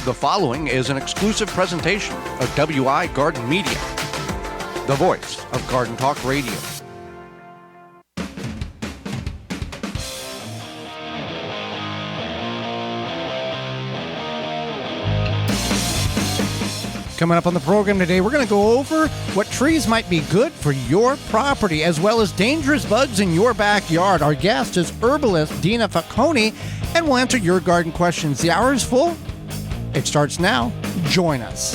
The following is an exclusive presentation of WI Garden Media, the voice of Garden Talk Radio. Coming up on the program today, we're going to go over what trees might be good for your property, as well as dangerous bugs in your backyard. Our guest is herbalist Dina Falconi, and we'll answer your garden questions. The hour is full. It starts now. Join us.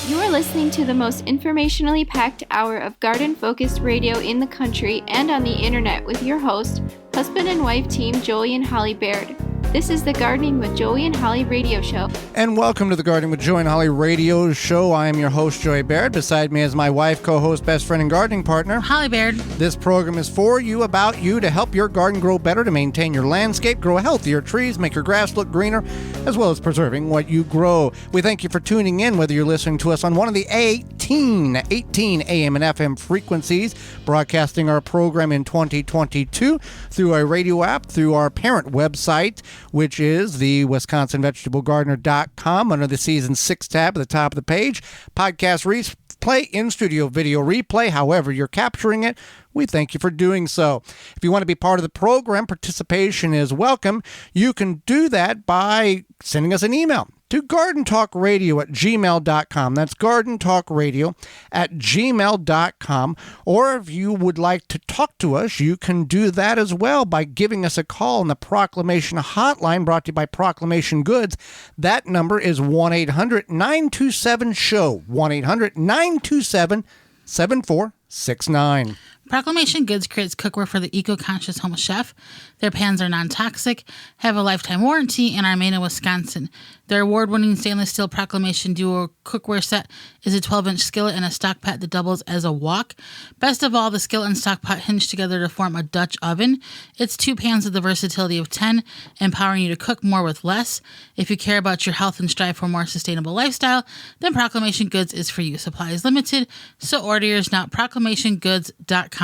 You are listening to the most informationally packed hour of garden-focused radio in the country and on the internet with your host, husband and wife team Joey and Holly Baird. This is the Gardening with Joey and Holly radio show. And welcome to the Gardening with Joey and Holly radio show. I am your host, Joey Baird. Beside me is my wife, co-host, best friend, and gardening partner, Holly Baird. This program is for you, about you, to help your garden grow better, to maintain your landscape, grow healthier trees, make your grass look greener, as well as preserving what you grow. We thank you for tuning in, whether you're listening to us on one of the 18 AM and FM frequencies, broadcasting our program in 2022 through our radio app, through our parent website, which is the WisconsinVegetableGardener.com, under the Season 6 tab at the top of the page. Podcast replay, in-studio video replay, however you're capturing it. We thank you for doing so. If you want to be part of the program, participation is welcome. You can do that by sending us an email to gardentalkradio@gmail.com. That's gardentalkradio@gmail.com. Or if you would like to talk to us, you can do that as well by giving us a call on the Proclamation Hotline, brought to you by Proclamation Goods. That number is 1-800-927-SHOW, 1-800-927-7469. Proclamation Goods creates cookware for the eco-conscious home chef. Their pans are non-toxic, have a lifetime warranty, and are made in Wisconsin. Their award-winning stainless steel Proclamation Duo cookware set is a 12-inch skillet and a stock pot that doubles as a wok. Best of all, the skillet and stock pot hinge together to form a Dutch oven. It's 2 pans with the versatility of 10, empowering you to cook more with less. If you care about your health and strive for a more sustainable lifestyle, then Proclamation Goods is for you. Supply is limited, so order yours now at proclamationgoods.com.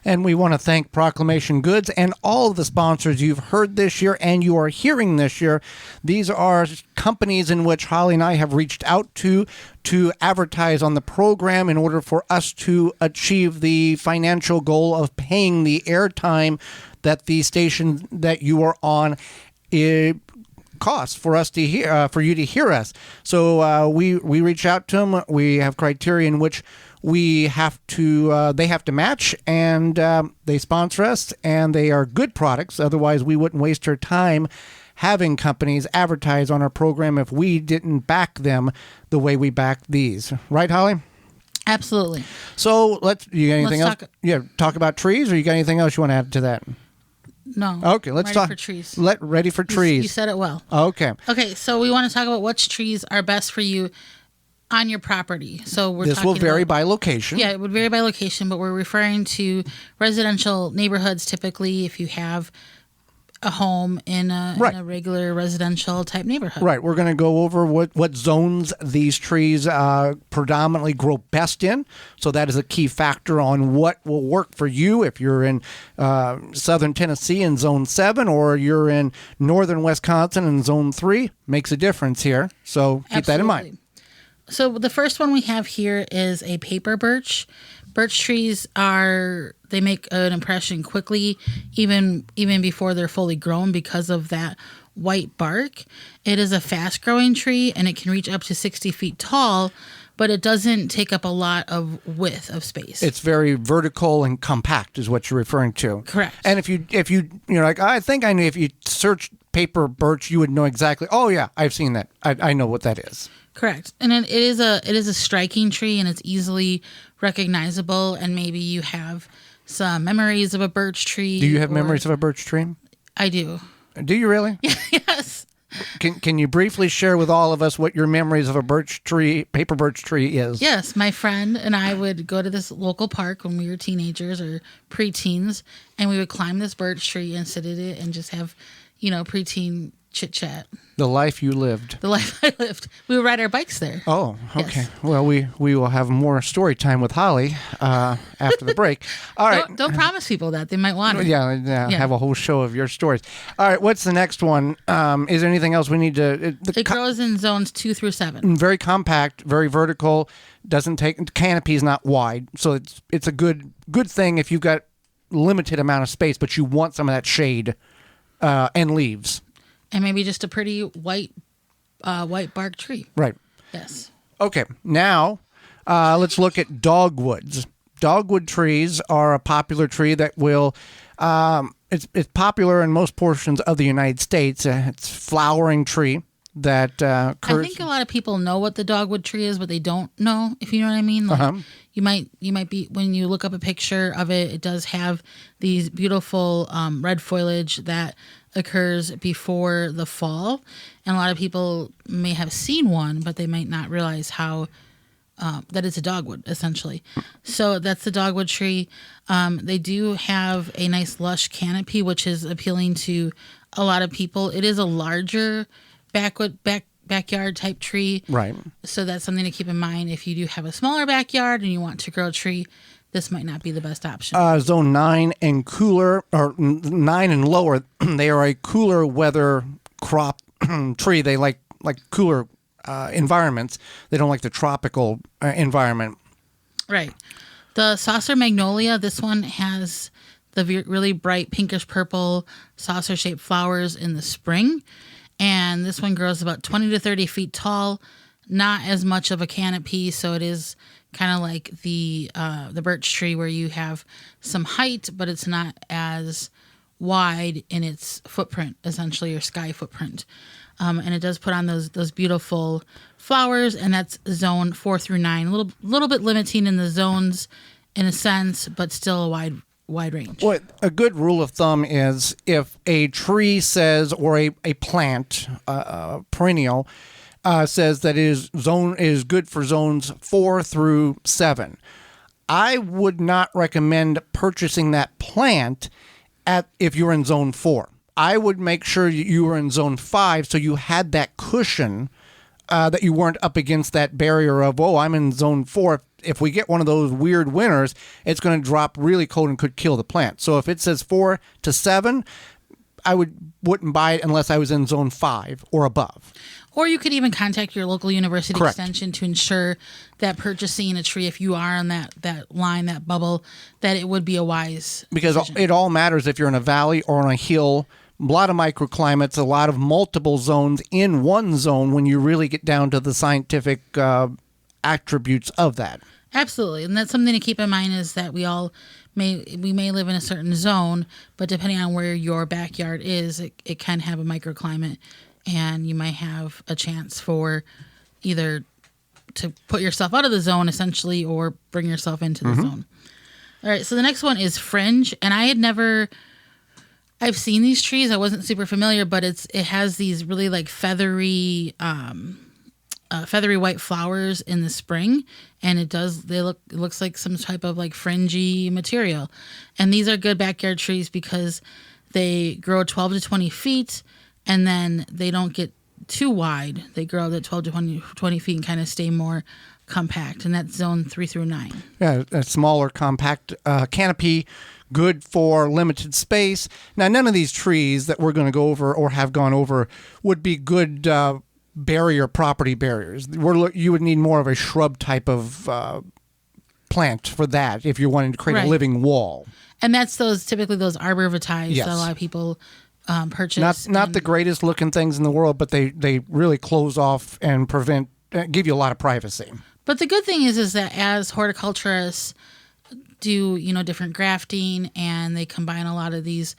And we want to thank Proclamation Goods and all of the sponsors you've heard this year and you are hearing this year. These are companies in which Holly and I have reached out to advertise on the program in order for us to achieve the financial goal of paying the airtime that the station that you are on costs for us to hear, for you to hear us. So we reach out to them. We have criteria in which we have to, they have to match, and they sponsor us, and they are good products. Otherwise, we wouldn't waste our time having companies advertise on our program if we didn't back them the way we back these. Right, Holly? Absolutely. So you got anything else? Talk about trees, or you got anything else you want to add to that? No. Okay, let's talk. Ready for trees. Ready for trees. You said it well. Okay. Okay, so we want to talk about which trees are best for you on your property. So this will vary by location. Yeah, it would vary by location, but we're referring to residential neighborhoods typically if you have a home in a regular residential type neighborhood. Right. We're going to go over what zones these trees predominantly grow best in. So that is a key factor on what will work for you if you're in southern Tennessee in Zone 7 or you're in northern Wisconsin in Zone 3. Makes a difference here. So keep that in mind. So the first one we have here is a paper birch. Birch trees they make an impression quickly, even before they're fully grown because of that white bark. It is a fast-growing tree, and it can reach up to 60 feet tall, but it doesn't take up a lot of width of space. It's very vertical and compact is what you're referring to. Correct. And if you're like, I think I knew, if you search paper birch, you would know exactly, oh yeah, I've seen that. I know what that is. Correct. And it is a striking tree, and it's easily recognizable, and maybe you have some memories of a birch tree. Do you have memories of a birch tree? I do. Do you really? Yes. Can you briefly share with all of us what your memories of a paper birch tree is? Yes, my friend and I would go to this local park when we were teenagers or preteens, and we would climb this birch tree and sit at it and just have, preteen chit chat. The life you lived. The life I lived. We would ride our bikes there. Oh, okay. Yes. Well, we will have more story time with Holly after the break. All right. Don't promise people that. They might want it. Yeah, have a whole show of your stories. All right, what's the next one? Is there anything else we need to... It grows in zones 2 through 7. Very compact, very vertical, doesn't take... Canopy is not wide, so it's a good thing if you've got limited amount of space, but you want some of that shade and leaves. And maybe just a pretty white bark tree. Right. Yes. Okay, now let's look at dogwoods. Dogwood trees are a popular tree that will... it's popular in most portions of the United States. It's a flowering tree that I think a lot of people know what the dogwood tree is, but they don't know, if you know what I mean. Like, you might be, when you look up a picture of it, it does have these beautiful red foliage that occurs before the fall, and a lot of people may have seen one, but they might not realize how that it's a dogwood, essentially. So that's the dogwood tree. They do have a nice lush canopy, which is appealing to a lot of people. It is a larger backyard type tree, right? So that's something to keep in mind. If you do have a smaller backyard and you want to grow a tree, this might not be the best option. Zone 9 and cooler, or 9 and lower, they are a cooler weather crop tree. They like cooler environments. They don't like the tropical environment. Right. The saucer magnolia, this one has the really bright pinkish purple saucer-shaped flowers in the spring. And this one grows about 20 to 30 feet tall, not as much of a canopy, so it is kind of like the birch tree where you have some height, but it's not as wide in its footprint, essentially your sky footprint. And it does put on those beautiful flowers, and that's zone 4 through 9. A little bit limiting in the zones in a sense, but still a wide range. Well, a good rule of thumb is if a tree says, or a plant, perennial, says that is good for zones 4 through 7, I would not recommend purchasing that plant if you're in zone 4. I would make sure you were in zone 5 so you had that cushion, that you weren't up against that barrier of, I'm in zone 4. If we get one of those weird winters, it's going to drop really cold and could kill the plant. So if it says 4 to 7, I wouldn't buy it unless I was in zone 5 or above. Or you could even contact your local university Correct. extension to ensure that purchasing a tree, if you are on that line, that bubble, that it would be a wise Because decision. it all matters if you're in a valley or on a hill. A lot of microclimates, a lot of multiple zones in one zone when you really get down to the scientific attributes of that. Absolutely. And that's something to keep in mind, is that we may live in a certain zone, but depending on where your backyard is, it can have a microclimate, and you might have a chance for either to put yourself out of the zone essentially, or bring yourself into the zone. All right. So the next one is fringe. And I've seen these trees. I wasn't super familiar, but it has these really like feathery white flowers in the spring, and it looks like some type of like fringy material. And these are good backyard trees because they grow 12 to 20 feet, and then they don't get too wide. They grow at 12 to 20 feet and kind of stay more compact, and that's zone 3 through 9. Yeah, a smaller, compact canopy, good for limited space. Now, none of these trees that we're going to go over or have gone over would be good property barriers. You would need more of a shrub type of plant for that if you're wanting to create a living wall. And that's typically those arborvitaes Yes. that a lot of people purchase. Not the greatest looking things in the world, but they really close off and give you a lot of privacy. But the good thing is that as horticulturists do, different grafting, and they combine a lot of these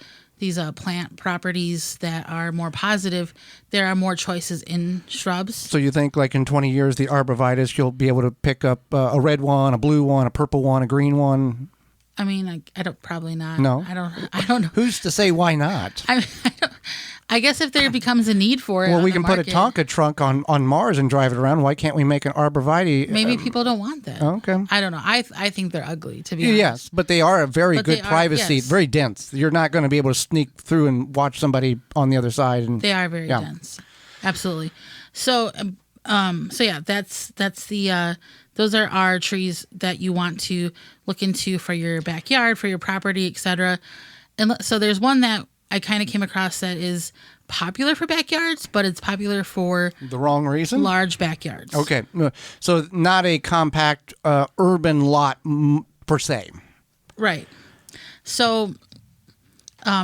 plant properties that are more positive, there are more choices in shrubs. So you think like in 20 years, the arborvitae, you'll be able to pick up a red one, a blue one, a purple one, a green one? I mean, I don't, probably not. No? I don't know. Who's to say why not? I guess if there becomes a need for it. Well, on we the can put a market, Tonka trunk on Mars and drive it around. Why can't we make an arborvitae? Maybe people don't want that. Okay. I don't know. I think they're ugly, to be honest. Yes, but they are a very But good they are, privacy, yes. very dense. You're not going to be able to sneak through and watch somebody on the other side. And They are very dense. Absolutely. So, yeah, that's the those are our trees that you want to look into for your backyard, for your property, etc. And so there's one that I kind of came across that is popular for backyards, but it's popular for the wrong reason? large backyards. Okay. So not a compact urban lot per se. Right. So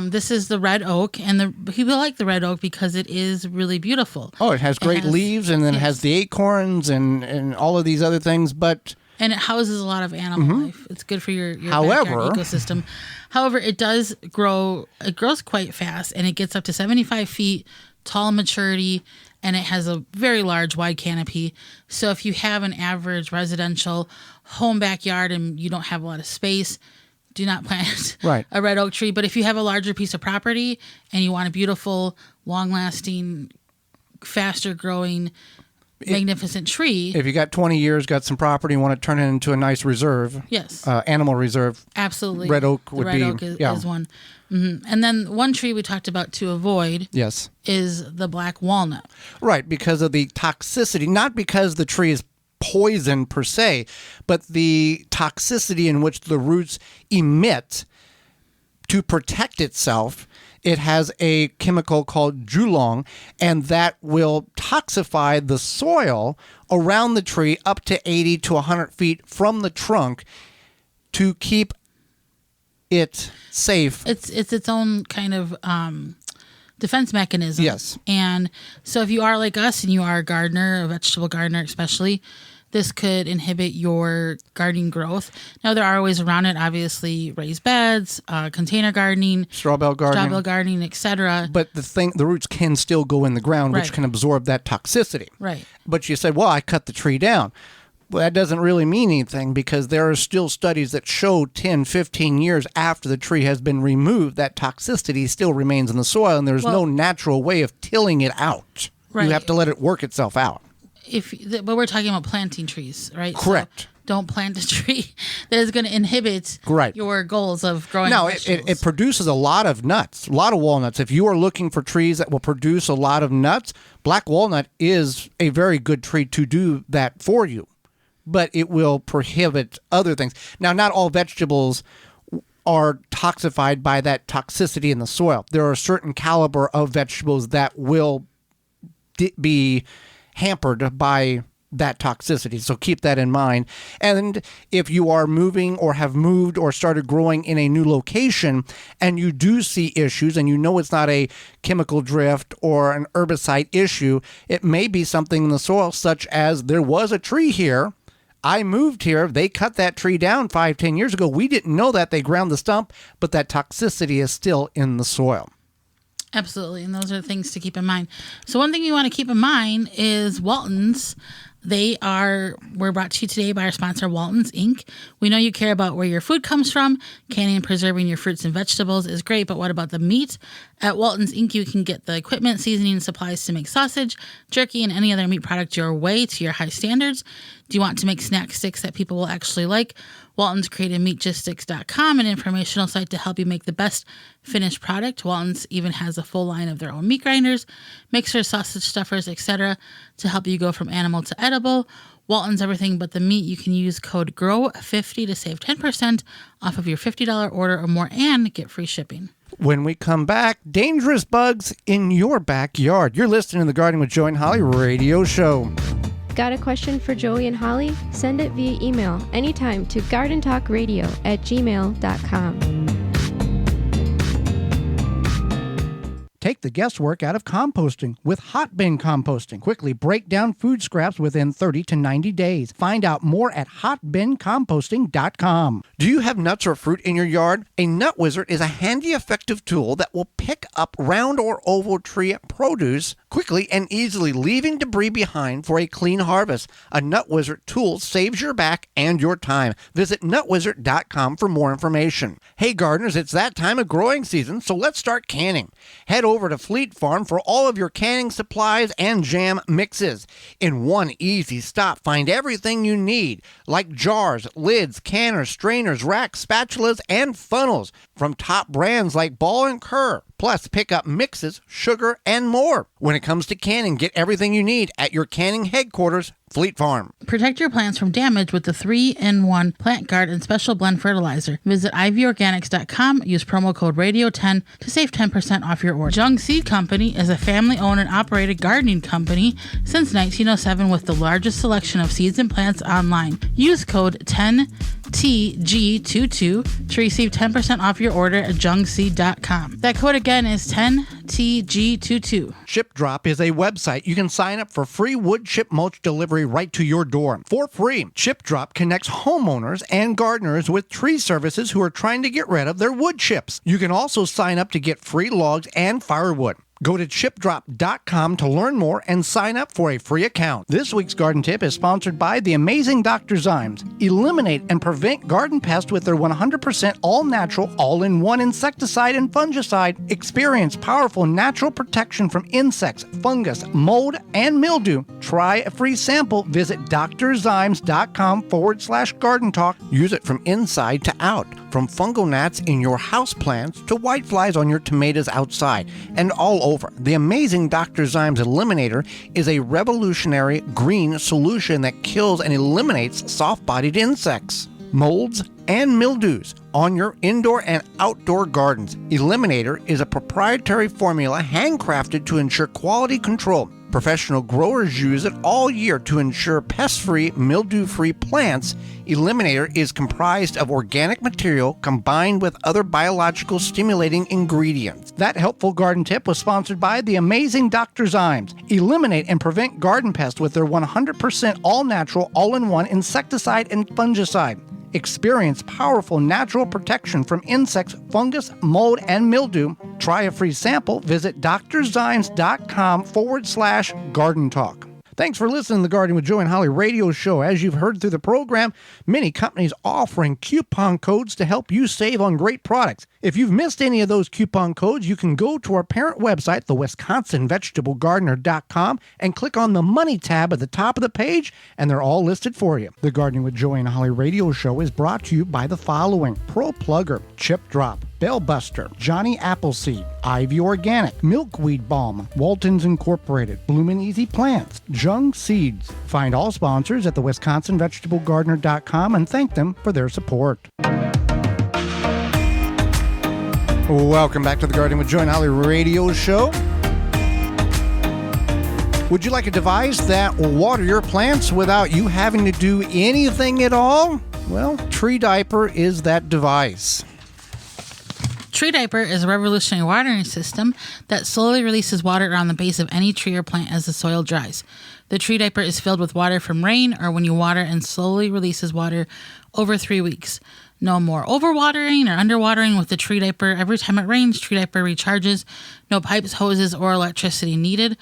this is the red oak, and people like the red oak because it is really beautiful. Oh, it has great leaves, and then it has the acorns and all of these other things, but... And it houses a lot of animal life. It's good for your However, backyard ecosystem. However, it does grow. It grows quite fast, and it gets up to 75 feet tall maturity, and it has a very large, wide canopy. So if you have an average residential home backyard and you don't have a lot of space, do not plant a red oak tree. But if you have a larger piece of property and you want a beautiful, long-lasting, faster-growing, magnificent tree. If you got 20 years, got some property, and want to turn it into a nice reserve. Yes. Animal reserve. Absolutely. Red oak would be. Red oak is one. Mm-hmm. And then one tree we talked about to avoid is the black walnut. Right, because of the toxicity, not because the tree is poison per se, but the toxicity in which the roots emit to protect itself. It has a chemical called Julong, and that will toxify the soil around the tree up to 80 to 100 feet from the trunk to keep it safe. It's its own kind of defense mechanism. Yes. And so if you are like us and you are a gardener, a vegetable gardener especially, this could inhibit your gardening growth. Now, there are ways around it, obviously, raised beds, container gardening, straw bale gardening, etc. But the roots can still go in the ground, which can absorb that toxicity. Right. But you said, well, I cut the tree down. Well, that doesn't really mean anything because there are still studies that show 10, 15 years after the tree has been removed, that toxicity still remains in the soil, and there's no natural way of tilling it out. Right. You have to let it work itself out. But we're talking about planting trees, right? Correct. So don't plant a tree that is going to inhibit your goals of growing vegetables. It produces a lot of nuts, a lot of walnuts. If you are looking for trees that will produce a lot of nuts, black walnut is a very good tree to do that for you. But it will prohibit other things. Now, not all vegetables are toxified by that toxicity in the soil. There are a certain caliber of vegetables that will be hampered by that toxicity. So keep that in mind. And if you are moving or have moved or started growing in a new location and you do see issues and you know it's not a chemical drift or an herbicide issue, it may be something in the soil such as there was a tree here. I moved here. They cut that tree down 5-10 years ago. We didn't know that. They ground the stump, but that toxicity is still in the soil. Absolutely. And those are things to keep in mind. So one thing you want to keep in mind is Walton's. We're brought to you today by our sponsor, Walton's Inc. We know you care about where your food comes from. Canning and preserving your fruits and vegetables is great, but what about the meat? At Walton's Inc., you can get the equipment, seasoning, and supplies to make sausage, jerky, and any other meat product your way to your high standards. Do you want to make snack sticks that people will actually like? Walton's created meatgistics.com, an informational site to help you make the best finished product. Walton's even has a full line of their own meat grinders, mixers, sausage stuffers, etc. to help you go from animal to edible. Walton's everything but the meat. You can use code GROW50 to save 10% off of your $50 order or more and get free shipping. When we come back, dangerous bugs in your backyard. You're listening to the Gardening with Joey and Holly radio show. Got a question for Joey and Holly? Send it via email anytime to gardentalkradio@gmail.com. Take the guesswork out of composting with hot bin composting. Quickly break down food scraps within 30 to 90 days. Find out more at hotbincomposting.com. Do you have nuts or fruit in your yard? A Nut Wizard is a handy, effective tool that will pick up round or oval tree produce quickly and easily, leaving debris behind for a clean harvest. A Nut Wizard tool saves your back and your time. Visit nutwizard.com for more information. Hey gardeners, it's that time of growing season, so let's start canning. Head over over to Fleet Farm for all of your canning supplies and jam mixes. In one easy stop, find everything you need, like jars, lids, canners, strainers, racks, spatulas, and funnels from top brands like Ball and Kerr. Plus, pick up mixes, sugar, and more. When it comes to canning, get everything you need at your canning headquarters, Fleet Farm. Protect your plants from damage with the 3-in-1 Plant Guard and Special Blend Fertilizer. Visit ivorganics.com. Use promo code RADIO10 to save 10% off your order. Jung Seed Company is a family-owned and operated gardening company since 1907 with the largest selection of seeds and plants online. Use code 10TG22 to receive 10% off your order at jungseed.com. That code again is 10TG22. Chip Drop is a website. You can sign up for free wood chip mulch delivery right to your door for free. Chip Drop connects homeowners and gardeners with tree services who are trying to get rid of their wood chips. You can also sign up to get free logs and firewood. Go to chipdrop.com to learn more and sign up for a free account. This week's garden tip is sponsored by the amazing Dr. Zymes. Eliminate and prevent garden pests with their 100% all-natural, all-in-one insecticide and fungicide. Experience powerful natural protection from insects, fungus, mold, and mildew. Try a free sample. Visit drzymes.com/garden talk. Use it from inside to out, from fungal gnats in your houseplants to whiteflies on your tomatoes outside, and all over. The amazing Dr. Zymes Eliminator is a revolutionary green solution that kills and eliminates soft-bodied insects, molds, and mildews on your indoor and outdoor gardens. Eliminator is a proprietary formula handcrafted to ensure quality control. Professional growers use it all year to ensure pest-free, mildew-free plants. Eliminator is comprised of organic material combined with other biological stimulating ingredients. That helpful garden tip was sponsored by the amazing Dr. Zymes. Eliminate and prevent garden pests with their 100% all-natural, all-in-one insecticide and fungicide. Experience powerful natural protection from insects, fungus, mold, and mildew. Try a free sample. Visit drzymes.com/garden talk. Thanks for listening to the Gardening with Joe and Holly radio show. As you've heard through the program, many companies offering coupon codes to help you save on great products. If you've missed any of those coupon codes, you can go to our parent website, the WisconsinVegetableGardener.com, and click on the Money tab at the top of the page, and they're all listed for you. The Gardening with Joe and Holly radio show is brought to you by the following: Pro Plugger, Chip Drop, Bellbuster, Johnny Appleseed, Ivy Organic, Milkweed Balm, Walton's Incorporated, Bloomin' Easy Plants, Jung Seeds. Find all sponsors at the WisconsinVegetableGardener.com and thank them for their support. Welcome back to the Gardening with Joe and Holly radio show. Would you like a device that will water your plants without you having to do anything at all? Well, Tree Diaper is that device. Tree Diaper is a revolutionary watering system that slowly releases water around the base of any tree or plant as the soil dries. The Tree Diaper is filled with water from rain or when you water and slowly releases water over 3 weeks. No more overwatering or underwatering with the Tree Diaper. Every time it rains, Tree Diaper recharges. No pipes, hoses, or electricity needed.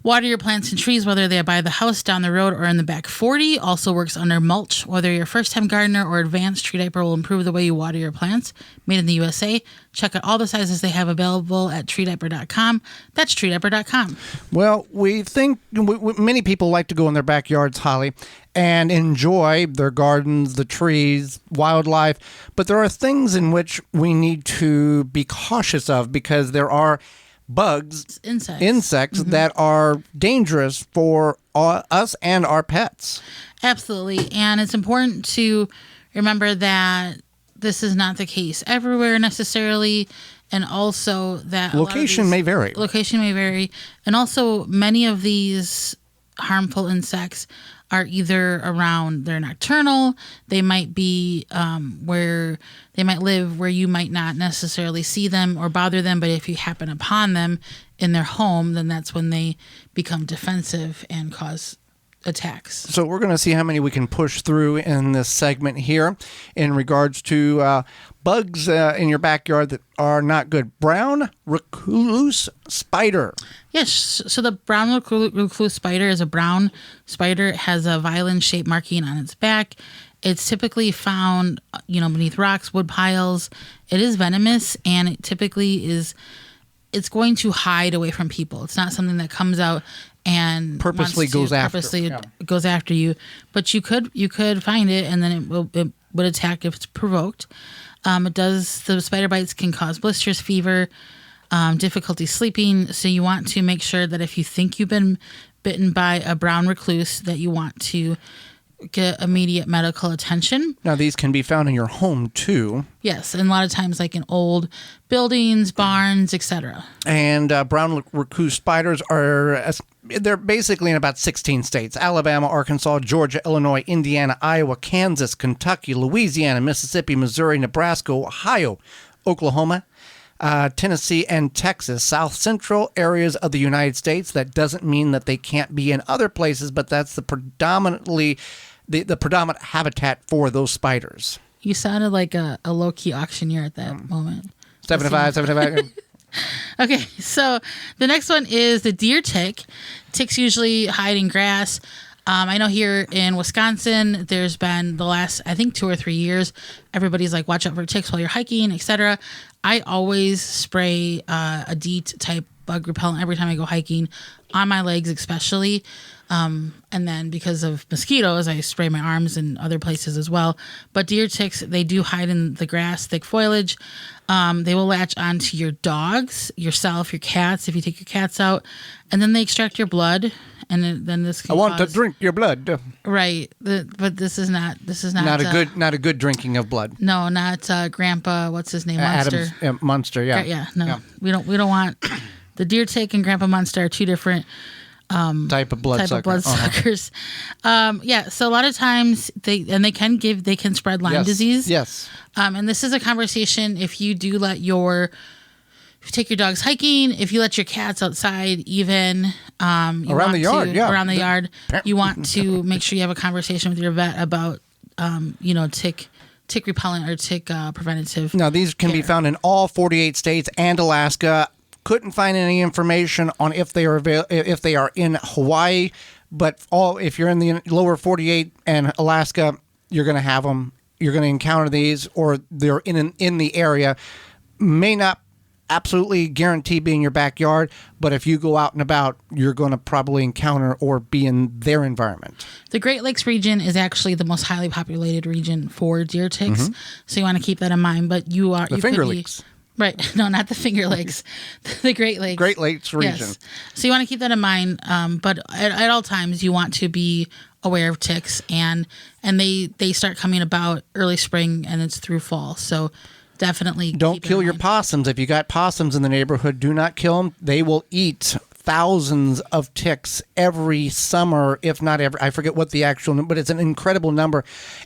Water your plants and trees, whether they are by the house, down the road, or in the back 40. Also works under mulch. Whether you're a first-time gardener or advanced, Tree Diaper will improve the way you water your plants. Made in the USA. Check out all the sizes they have available at treediaper.com. That's treediaper.com. Well, we think many people like to go in their backyards, Holly, and enjoy their gardens, the trees, wildlife. But there are things in which we need to be cautious of because there are bugs, insects that are dangerous for us and our pets. Absolutely. And it's important to remember that this is not the case everywhere necessarily. And also that location may vary. And also many of these harmful insects are either around, they're nocturnal, they might be where they might live where you might not necessarily see them or bother them, but if you happen upon them in their home, then that's when they become defensive and cause attacks. So we're going to see how many we can push through in this segment here in regards to bugs in your backyard that are not good. Brown recluse spider. Yes, so the brown recluse spider is a brown spider. It has a violin-shaped marking on its back. It's typically found, beneath rocks, wood piles. It is venomous, and it typically is it's going to hide away from people. It's not something that comes out and Purposely goes after you. But you could find it, and then it would attack if it's provoked. The spider bites can cause blisters, fever, difficulty sleeping. So you want to make sure that if you think you've been bitten by a brown recluse, that you want to get immediate medical attention. Now, these can be found in your home, too. Yes, and a lot of times like in old buildings, barns, etc. And brown recluse spiders they're basically in about 16 states: Alabama, Arkansas, Georgia, Illinois, Indiana, Iowa, Kansas, Kentucky, Louisiana, Mississippi, Missouri, Nebraska, Ohio, Oklahoma, Tennessee, and Texas, south central areas of the United States. That doesn't mean that they can't be in other places, but that's the predominant habitat for those spiders. You sounded like a low-key auctioneer at that moment. 75. Okay, so the next one is the deer tick. Ticks usually hide in grass. I know here in Wisconsin, there's been the last, I think, 2 or 3 years, everybody's like, watch out for ticks while you're hiking, etc. I always spray a DEET type bug repellent every time I go hiking, on my legs especially. And then because of mosquitoes, I spray my arms and other places as well. But deer ticks, they do hide in the grass, thick foliage. They will latch onto your dogs, yourself, your cats, if you take your cats out. And then they extract your blood. And then this can want to drink your blood. Right. But this is not a good drinking of blood. No, not Grandpa, what's his name? Munster. Munster, yeah. Yeah, no. Yeah. We don't want the deer tick and Grandpa Munster are two different type of bloodsuckers. So a lot of times they can spread Lyme disease. Yes. And this is a conversation if you do if you take your dogs hiking, if you let your cats outside, even around the yard, you want to make sure you have a conversation with your vet about tick repellent or tick preventative. Now these can be found in all 48 states and Alaska. Couldn't find any information on if they are in Hawaii, but if you're in the lower 48 and Alaska, you're going to have them. You're going to encounter these, or they're in the area. May not absolutely guarantee be in your backyard, but if you go out and about, you're going to probably encounter or be in their environment. The Great Lakes region is actually the most highly populated region for deer ticks, so you want to keep that in mind. But the Finger Lakes. Right. No, not the Finger Lakes. The Great Lakes. Great Lakes region. Yes. So you want to keep that in mind. But at all times, you want to be aware of ticks. And they start coming about early spring and it's through fall. So definitely don't kill your possums. If you got possums in the neighborhood, do not kill them. They will eat thousands of ticks every summer, if not every. I forget what the actual number, but it's an incredible number.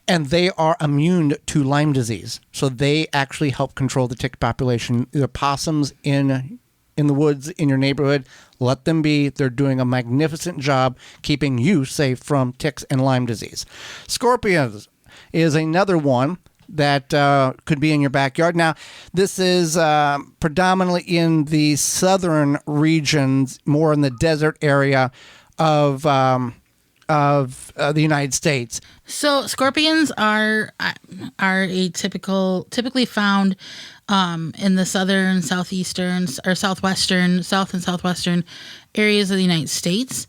And they are immune to Lyme disease. So they actually help control the tick population. The possums in the woods in your neighborhood, let them be. They're doing a magnificent job keeping you safe from ticks and Lyme disease. Scorpions is another one that could be in your backyard. Now, this is predominantly in the southern regions, more in the desert area of the United States. So scorpions are typically found in the southern, southeastern, or south and southwestern areas of the United States.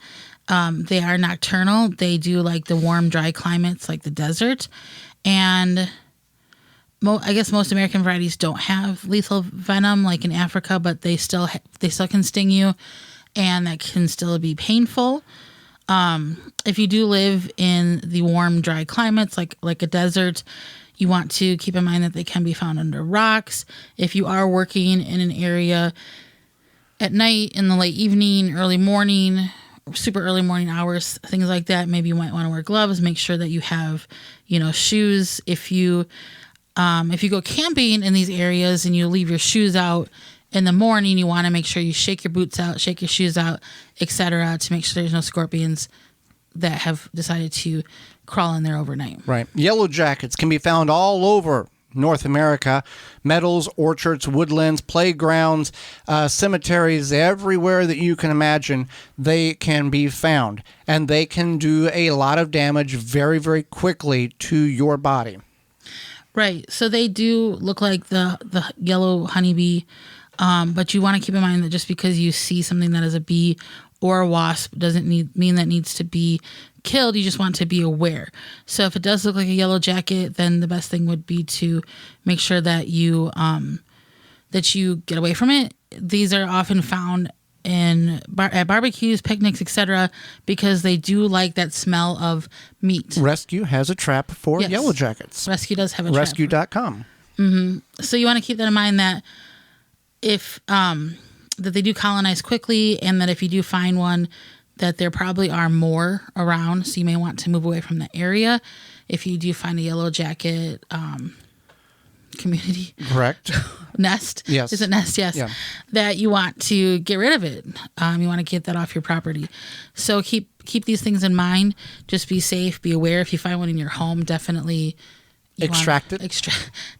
They are nocturnal. They do like the warm, dry climates, like the desert, and I guess most American varieties don't have lethal venom like in Africa, but they still can sting you, and that can still be painful. If you do live in the warm, dry climates like a desert, you want to keep in mind that they can be found under rocks. If you are working in an area at night, in the late evening, early morning, super early morning hours, things like that, maybe you might want to wear gloves. Make sure that you have, shoes. If you go camping in these areas and you leave your shoes out in the morning, you want to make sure you shake your boots out, shake your shoes out, etc., to make sure there's no scorpions that have decided to crawl in there overnight. Right. Yellow jackets can be found all over North America. Meadows, orchards, woodlands, playgrounds, cemeteries, everywhere that you can imagine, they can be found. And they can do a lot of damage very, very quickly to your body. Right. So they do look like the yellow honeybee. But you want to keep in mind that just because you see something that is a bee or a wasp doesn't mean that needs to be killed. You just want to be aware. So if it does look like a yellow jacket, then the best thing would be to make sure that you get away from it. These are often found at barbecues, picnics, etc., because they do like that smell of meat. Rescue has a trap for Yes. yellow jackets. Rescue does have a trap. Rescue.com. So you want to keep that in mind that if that they do colonize quickly, and that if you do find one, that there probably are more around. So you may want to move away from the area if you do find a yellow jacket community. Correct. Nest. Yes. Is it nest? Yes. Yeah. That you want to get rid of it. You want to get that off your property. So keep these things in mind. Just be safe. Be aware. If you find one in your home, definitely Extract it.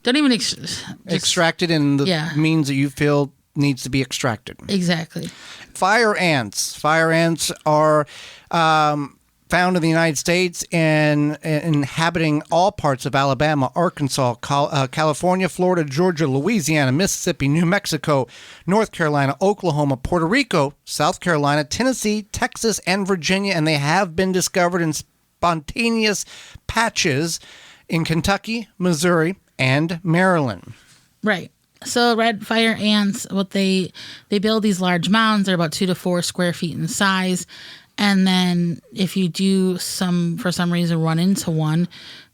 Don't even Extract it in the means that you feel needs to be extracted. Exactly. Fire ants. Fire ants are found in the United States and inhabiting all parts of Alabama, Arkansas, California, Florida, Georgia, Louisiana, Mississippi, New Mexico, North Carolina, Oklahoma, Puerto Rico, South Carolina, Tennessee, Texas, and Virginia. And they have been discovered in spontaneous patches in Kentucky, Missouri, and Maryland. Right. So red fire ants, they build these large mounds. They're about 2 to 4 square feet in size. And then if you do for some reason run into one,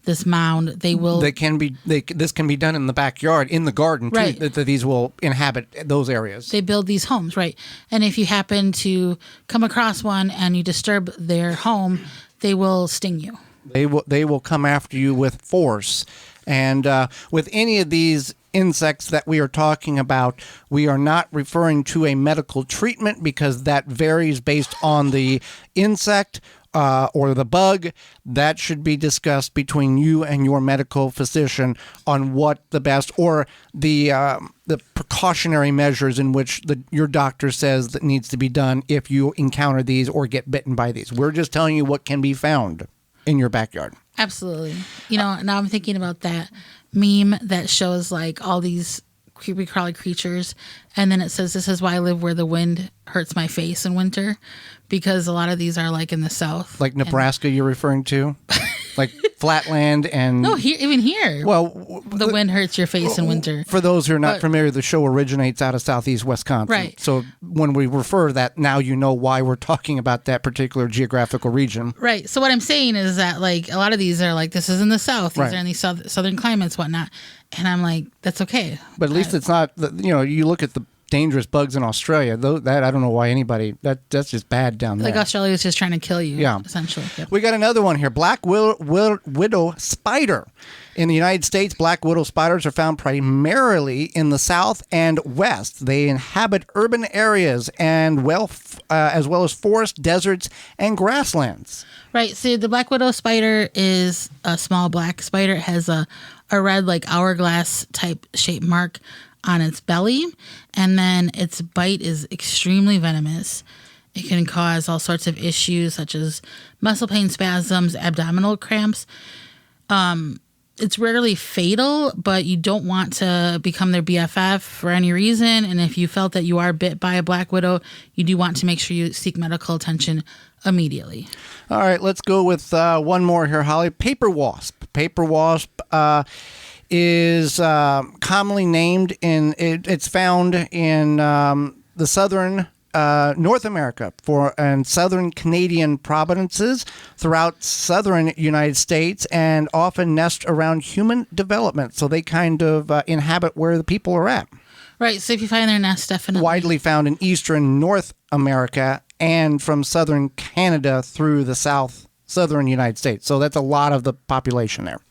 this mound, this can be done in the backyard, in the garden, too, right. that these will inhabit those areas. They build these homes, right. And if you happen to come across one and you disturb their home, they will sting you. They will come after you with force. And with any of these insects that we are talking about, we are not referring to a medical treatment because that varies based on the insect or the bug. That should be discussed between you and your medical physician on what the best or the precautionary measures in which your doctor says that needs to be done if you encounter these or get bitten by these. We're just telling you what can be found in your backyard. Absolutely. Now I'm thinking about that meme that shows like all these creepy crawly creatures, and then it says, "This is why I live where the wind hurts my face in winter," because a lot of these are like in the south, like Nebraska. You're referring to, like flatland and even here. Well, the wind hurts your face in winter. For those who are not familiar, the show originates out of southeast Wisconsin. Right. So when we refer to that, now you know why we're talking about that particular geographical region. Right. So what I'm saying is that like a lot of these are like, this is in the south. These are in these southern climates, whatnot. And I'm like, that's okay. But at least it's not. You look at the dangerous bugs in Australia. That I don't know why anybody. That's just bad down there. Like Australia is just trying to kill you. Yeah. Essentially. Yep. We got another one here. Black widow spider. In the United States, black widow spiders are found primarily in the south and west. They inhabit urban areas and as well as forests, deserts, and grasslands. Right. So the black widow spider is a small black spider. It has a red like hourglass type shape mark on its belly, and then its bite is extremely venomous. It can cause all sorts of issues such as muscle pain, spasms, abdominal cramps. It's rarely fatal, but you don't want to become their BFF for any reason. And if you felt that you are bit by a black widow, you do want to make sure you seek medical attention immediately. All right, let's go with one more here, Holly. Paper wasp. Paper wasp is commonly named it's found in the southern North America and southern Canadian provinces throughout southern United States, and often nest around human development. So they kind of inhabit where the people are at. Right. So if you find their nest, definitely. Widely found in eastern North America and from southern Canada through the southern United States. So that's a lot of the population there.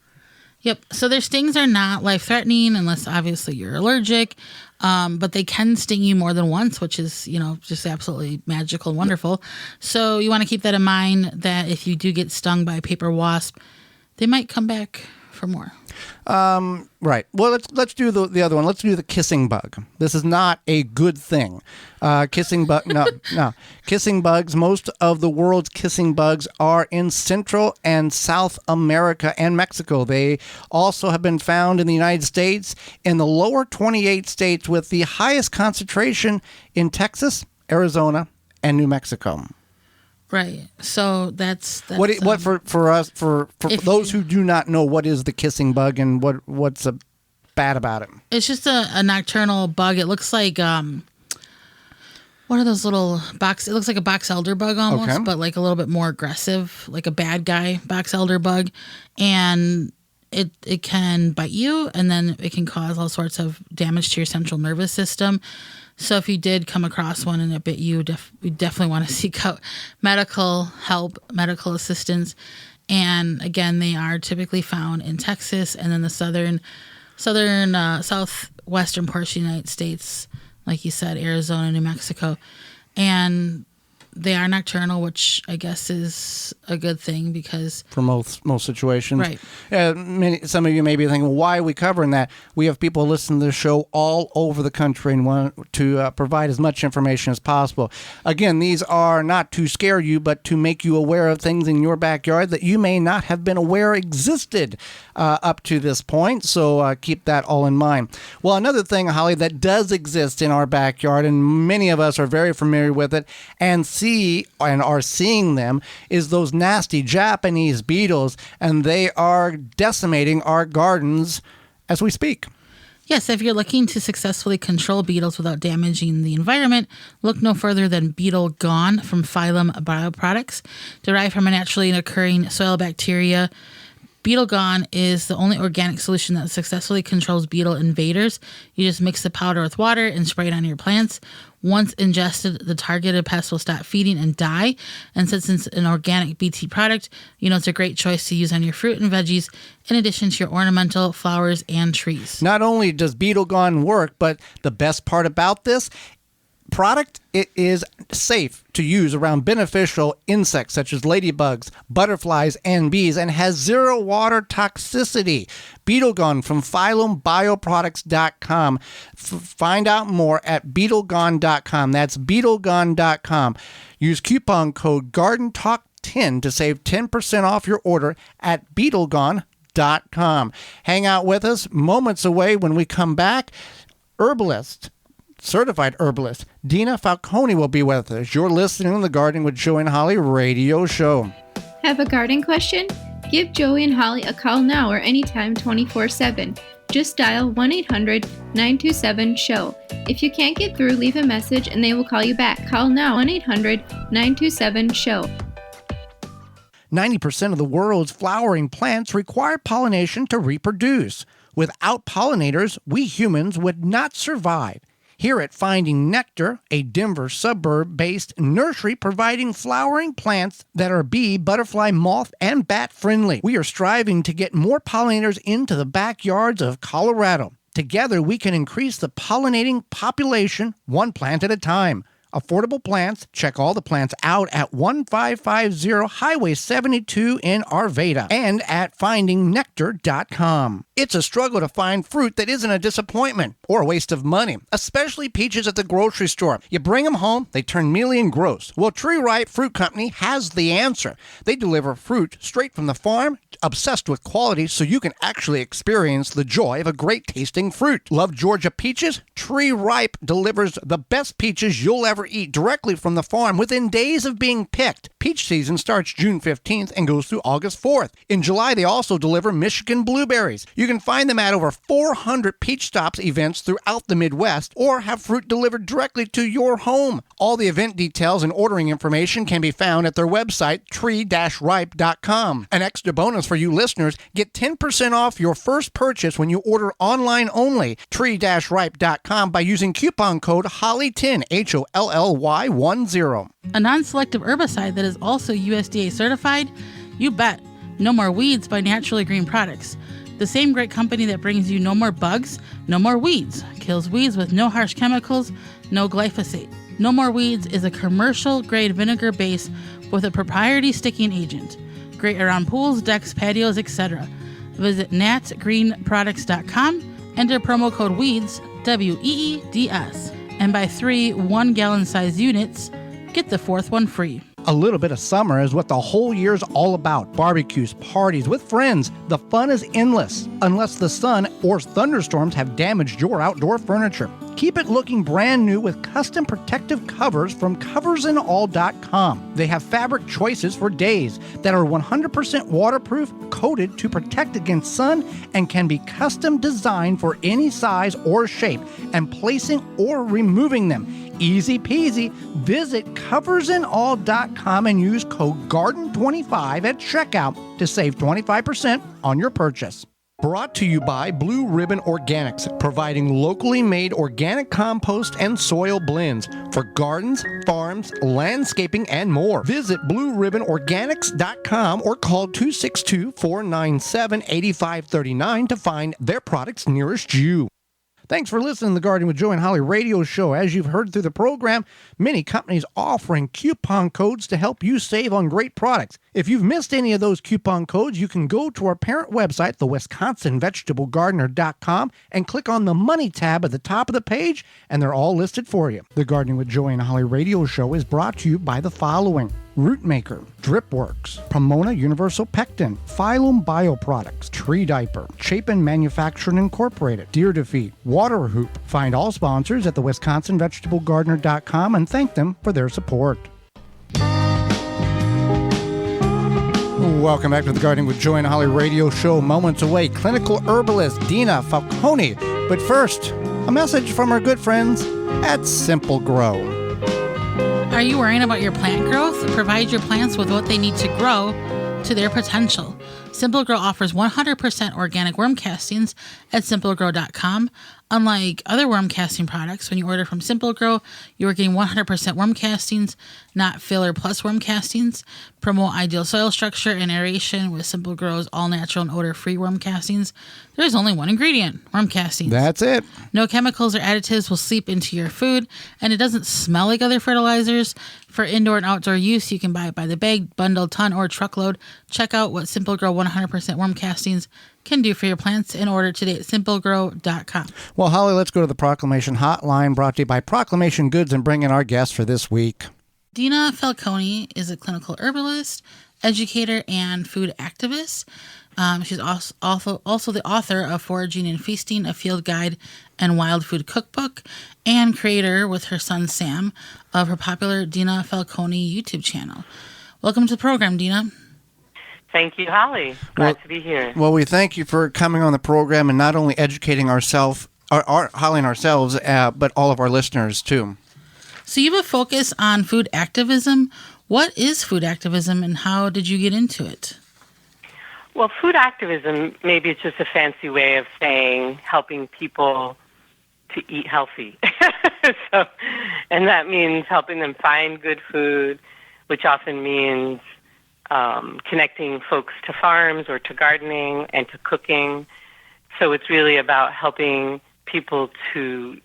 Yep. So their stings are not life-threatening unless obviously you're allergic, but they can sting you more than once, which is, just absolutely magical and wonderful. So you want to keep that in mind, that if you do get stung by a paper wasp, they might come back for more. Right. Well, let's do the other one. Let's do the kissing bug. This is not a good thing. Kissing bug. No. Kissing bugs. Most of the world's kissing bugs are in Central and South America and Mexico. They also have been found in the United States in the lower 28 states, with the highest concentration in Texas, Arizona, and New Mexico. Right. So that's what for us for those who do not know, what is the kissing bug and what's bad about it? It's just a nocturnal bug. It looks like what are those little box? It looks like a box elder bug almost, okay, but like a little bit more aggressive, like a bad guy box elder bug, and it can bite you, and then it can cause all sorts of damage to your central nervous system. So if you did come across one and it bit you, we definitely want to seek out medical help, medical assistance. And again, they are typically found in Texas and then the southwestern portion of the United States, like you said, Arizona, New Mexico. And they are nocturnal, which I guess is a good thing because for most situations, right? Some of you may be thinking, why are we covering that? We have people listening to the show all over the country and want to provide as much information as possible. Again, these are not to scare you, but to make you aware of things in your backyard that you may not have been aware existed up to this point. So keep that all in mind. Well, another thing, Holly, that does exist in our backyard, and many of us are very familiar with it and are seeing them, is those nasty Japanese beetles, and they are decimating our gardens as we speak. Yes, if you're looking to successfully control beetles without damaging the environment, look no further than Beetle Gone from Phylum Bioproducts. Derived from a naturally occurring soil bacteria, Beetle Gone is the only organic solution that successfully controls beetle invaders. You just mix the powder with water and spray it on your plants. Once ingested, the targeted pest will stop feeding and die. And since it's an organic BT product, it's a great choice to use on your fruit and veggies, in addition to your ornamental flowers and trees. Not only does Beetle Gone work, but the best part about this product, it is safe to use around beneficial insects such as ladybugs, butterflies, and bees, and has zero water toxicity. Beetle Gone from PhylumBioproducts.com. Find out more at BeetleGone.com. That's BeetleGone.com. Use coupon code GardenTalk10 to save 10% off your order at BeetleGone.com. Hang out with us moments away when we come back. Certified herbalist Dina Falconi will be with us. You're listening to the Gardening with Joey and Holly radio show. Have a garden question? Give Joey and Holly a call now or anytime 24/7. Just dial 1-800-927-SHOW. If you can't get through, leave a message and they will call you back. Call now 1-800-927-SHOW. 90% of the world's flowering plants require pollination to reproduce. Without pollinators, we humans would not survive. Here at Finding Nectar, a Denver suburb-based nursery providing flowering plants that are bee, butterfly, moth, and bat friendly, we are striving to get more pollinators into the backyards of Colorado. Together, we can increase the pollinating population one plant at a time. Affordable plants. Check all the plants out at 1550 Highway 72 in Arvada and at findingnectar.com. It's a struggle to find fruit that isn't a disappointment or a waste of money, especially peaches at the grocery store. You bring them home, they turn mealy and gross. Well, Tree Ripe Fruit Company has the answer. They deliver fruit straight from the farm, obsessed with quality, so you can actually experience the joy of a great tasting fruit. Love Georgia peaches? Tree Ripe delivers the best peaches you'll ever eat directly from the farm within days of being picked. Peach season starts June 15th and goes through August 4th. In July, they also deliver Michigan blueberries. You can find them at over 400 Peach Stops events throughout the Midwest or have fruit delivered directly to your home. All the event details and ordering information can be found at their website, tree-ripe.com. An extra bonus for you listeners, get 10% off your first purchase when you order online only, tree-ripe.com, by using coupon code HOLLY10, HOLLY10. A non-selective herbicide that is also USDA certified? You bet. No More Weeds by Naturally Green Products. The same great company that brings you no more bugs, no more weeds. Kills weeds with no harsh chemicals, no glyphosate. No More Weeds is a commercial-grade vinegar base with a proprietary sticking agent. Great around pools, decks, patios, etc. Visit natsgreenproducts.com, enter promo code WEEDS, WEEDS, and buy 3 1-gallon size units, get the 4th one free. A little bit of summer is what the whole year's all about. Barbecues, parties with friends. The fun is endless, unless the sun or thunderstorms have damaged your outdoor furniture. Keep it looking brand new with custom protective covers from coversandall.com. They have fabric choices for days that are 100% waterproof, coated to protect against sun, and can be custom designed for any size or shape, and placing or removing them. Easy peasy. Visit coversandall.com and use code GARDEN25 at checkout to save 25% on your purchase. Brought to you by Blue Ribbon Organics, providing locally made organic compost and soil blends for gardens, farms, landscaping, and more. Visit BlueRibbonOrganics.com or call 262-497-8539 to find their products nearest you. Thanks for listening to the Garden with Joe and Holly radio show. As you've heard through the program, many companies offering coupon codes to help you save on great products. If you've missed any of those coupon codes, you can go to our parent website, the WisconsinVegetableGardener.com, and click on the Money tab at the top of the page, and they're all listed for you. The Gardening with Joe and Holly radio show is brought to you by the following: Rootmaker, Dripworks, Pomona Universal Pectin, Phylum Bioproducts, Tree Diaper, Chapin Manufacturing Incorporated, Deer Defeat, Water Hoop. Find all sponsors at the WisconsinVegetableGardener.com and thank them for their support. Welcome back to the Gardening with Joy and Holly radio show. Moments away, clinical herbalist Dina Falconi. But first, a message from our good friends at Simple Grow. Are you worrying about your plant growth? Provide your plants with what they need to grow to their potential. Simple Grow offers 100% organic worm castings at simplegrow.com. Unlike other worm casting products, when you order from Simple Grow, you are getting 100% worm castings, not filler plus worm castings. Promote ideal soil structure and aeration with Simple Grow's all-natural and odor-free worm castings. There's only one ingredient: worm castings. That's it. No chemicals or additives will seep into your food, and it doesn't smell like other fertilizers. For indoor and outdoor use, you can buy it by the bag, bundle, ton, or truckload. Check out what Simple Grow 100% worm castings can do for your plants and order today at simplegrow.com. Well, Holly, let's go to the Proclamation Hotline, brought to you by Proclamation Goods, and bring in our guest for this week. Dina Falconi is a clinical herbalist, educator, and food activist. She's also the author of Foraging and Feasting, a field guide and wild food cookbook, and creator with her son Sam of her popular Dina Falconi YouTube channel. Welcome to the program, Dina. Thank you, Holly. Glad to be here. Well, we thank you for coming on the program and not only educating ourselves, Holly and ourselves, but all of our listeners too. So you have a focus on food activism. What is food activism and how did you get into it? Well, food activism, maybe it's just a fancy way of saying helping people to eat healthy. And that means helping them find good food, which often means connecting folks to farms or to gardening and to cooking. So it's really about helping people to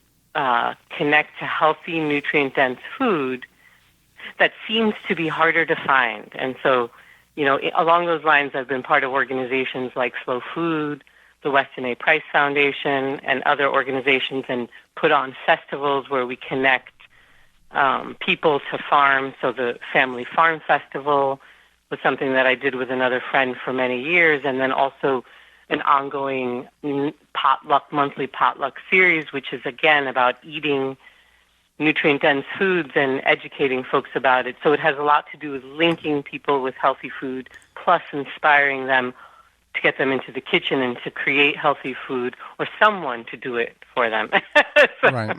connect to healthy, nutrient-dense food that seems to be harder to find. And so, you know, along those lines, I've been part of organizations like Slow Food, the Weston A. Price Foundation, and other organizations, and put on festivals where we connect people to farms. So the Family Farm Festival was something that I did with another friend for many years, and then also an ongoing monthly potluck series, which is, again, about eating nutrient-dense foods and educating folks about it. So it has a lot to do with linking people with healthy food, plus inspiring them to get them into the kitchen and to create healthy food, or someone to do it for them. Right.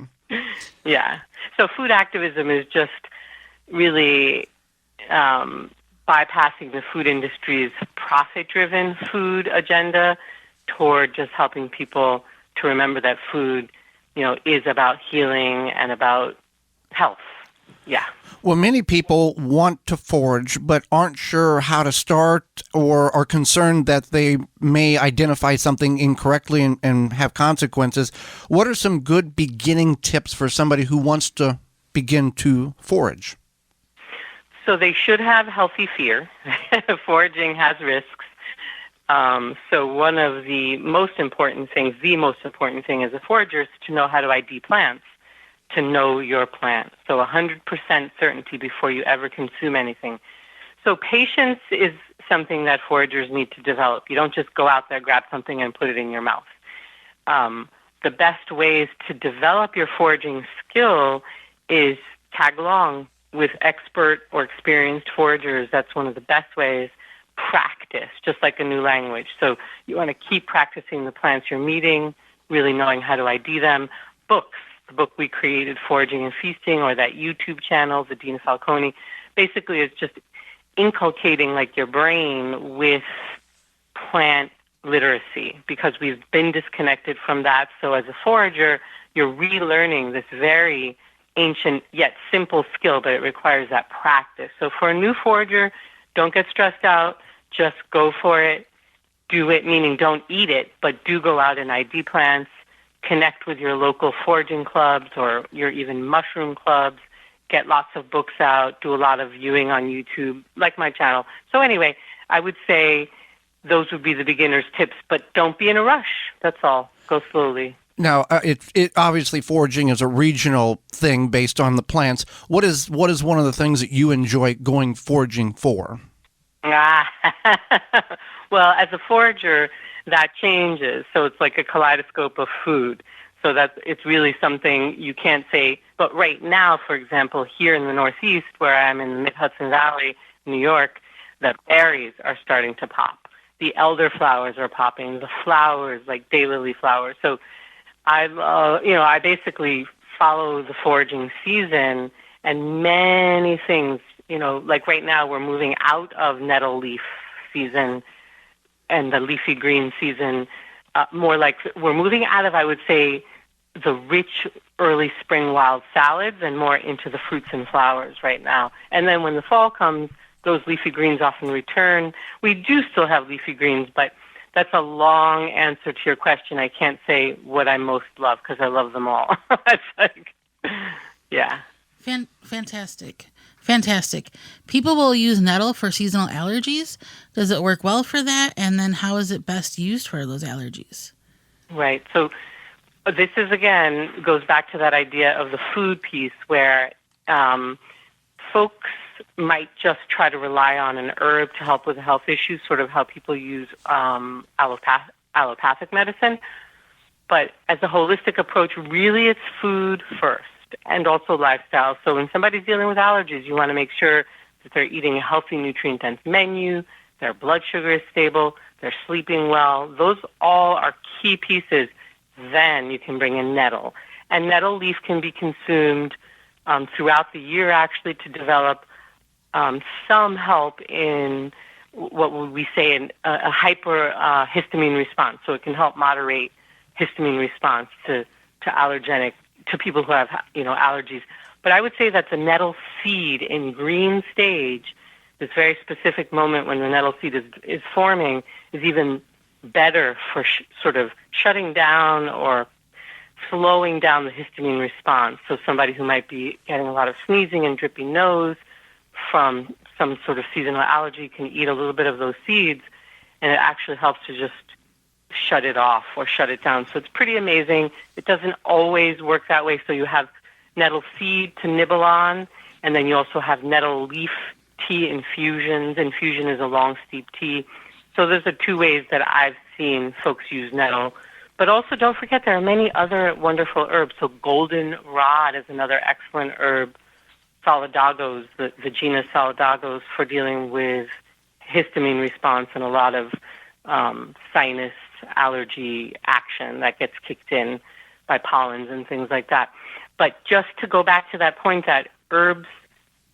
Yeah. So food activism is just really bypassing the food industry's profit-driven food agenda toward just helping people to remember that food, you know, is about healing and about health. Yeah. Well, many people want to forage but aren't sure how to start or are concerned that they may identify something incorrectly and have consequences. What are some good beginning tips for somebody who wants to begin to forage? So they should have healthy fear. Foraging has risks, So one of the most important thing as a forager is to know how to ID plants, to know your plant. So 100% certainty before you ever consume anything. So patience is something that foragers need to develop. You don't just go out there, grab something, and put it in your mouth. The best ways to develop your foraging skill is tag along with expert or experienced foragers. That's one of the best ways. Practice, just like a new language. So you want to keep practicing the plants you're meeting, really knowing how to ID them. Books, the book we created, Foraging and Feasting, or that YouTube channel, the Dina Falconi, basically is just inculcating like your brain with plant literacy, because we've been disconnected from that. So as a forager, you're relearning this very ancient yet simple skill, but it requires that practice. So for a new forager, don't get stressed out. Just go for it. Do it, meaning don't eat it, but do go out and ID plants. Connect with your local foraging clubs or your even mushroom clubs. Get lots of books out. Do a lot of viewing on YouTube, like my channel. So anyway, I would say those would be the beginner's tips, but don't be in a rush. That's all. Go slowly. Now, it obviously foraging is a regional thing based on the plants. What is one of the things that you enjoy going foraging for? Well, as a forager, that changes. So it's like a kaleidoscope of food. So it's really something you can't say. But right now, for example, here in the Northeast, where I'm in the Mid-Hudson Valley, New York, the berries are starting to pop. The elderflowers are popping. The flowers, like daylily flowers. So I basically follow the foraging season, and many things, like right now we're moving out of nettle leaf season and the leafy green season, more like we're moving out of, I would say, the rich early spring wild salads and more into the fruits and flowers right now. And then when the fall comes, those leafy greens often return. We do still have leafy greens, but that's a long answer to your question. I can't say what I most love because I love them all. It's like, yeah. Fantastic. People will use nettle for seasonal allergies. Does it work well for that? And then how is it best used for those allergies? Right. So this is, again, goes back to that idea of the food piece where folks might just try to rely on an herb to help with health issues, sort of how people use allopathic medicine. But as a holistic approach, really it's food first and also lifestyle. So when somebody's dealing with allergies, you want to make sure that they're eating a healthy, nutrient-dense menu, their blood sugar is stable, they're sleeping well. Those all are key pieces. Then you can bring in nettle. And nettle leaf can be consumed throughout the year, actually, to develop some help in what would we say a hyperhistamine response. So it can help moderate histamine response to people who have allergies. But I would say that the nettle seed in green stage, this very specific moment when the nettle seed is forming, is even better for sort of shutting down or slowing down the histamine response. So somebody who might be getting a lot of sneezing and drippy nose from some sort of seasonal allergy can eat a little bit of those seeds, and it actually helps to just shut it off or shut it down. So it's pretty amazing. It doesn't always work that way. So you have nettle seed to nibble on, and then you also have nettle leaf tea infusions. Infusion is a long, steep tea. So those are two ways that I've seen folks use nettle. But also don't forget there are many other wonderful herbs. So goldenrod is another excellent herb. Solidagos, the genus Solidagos, for dealing with histamine response and a lot of sinus allergy action that gets kicked in by pollens and things like that. But just to go back to that point that herbs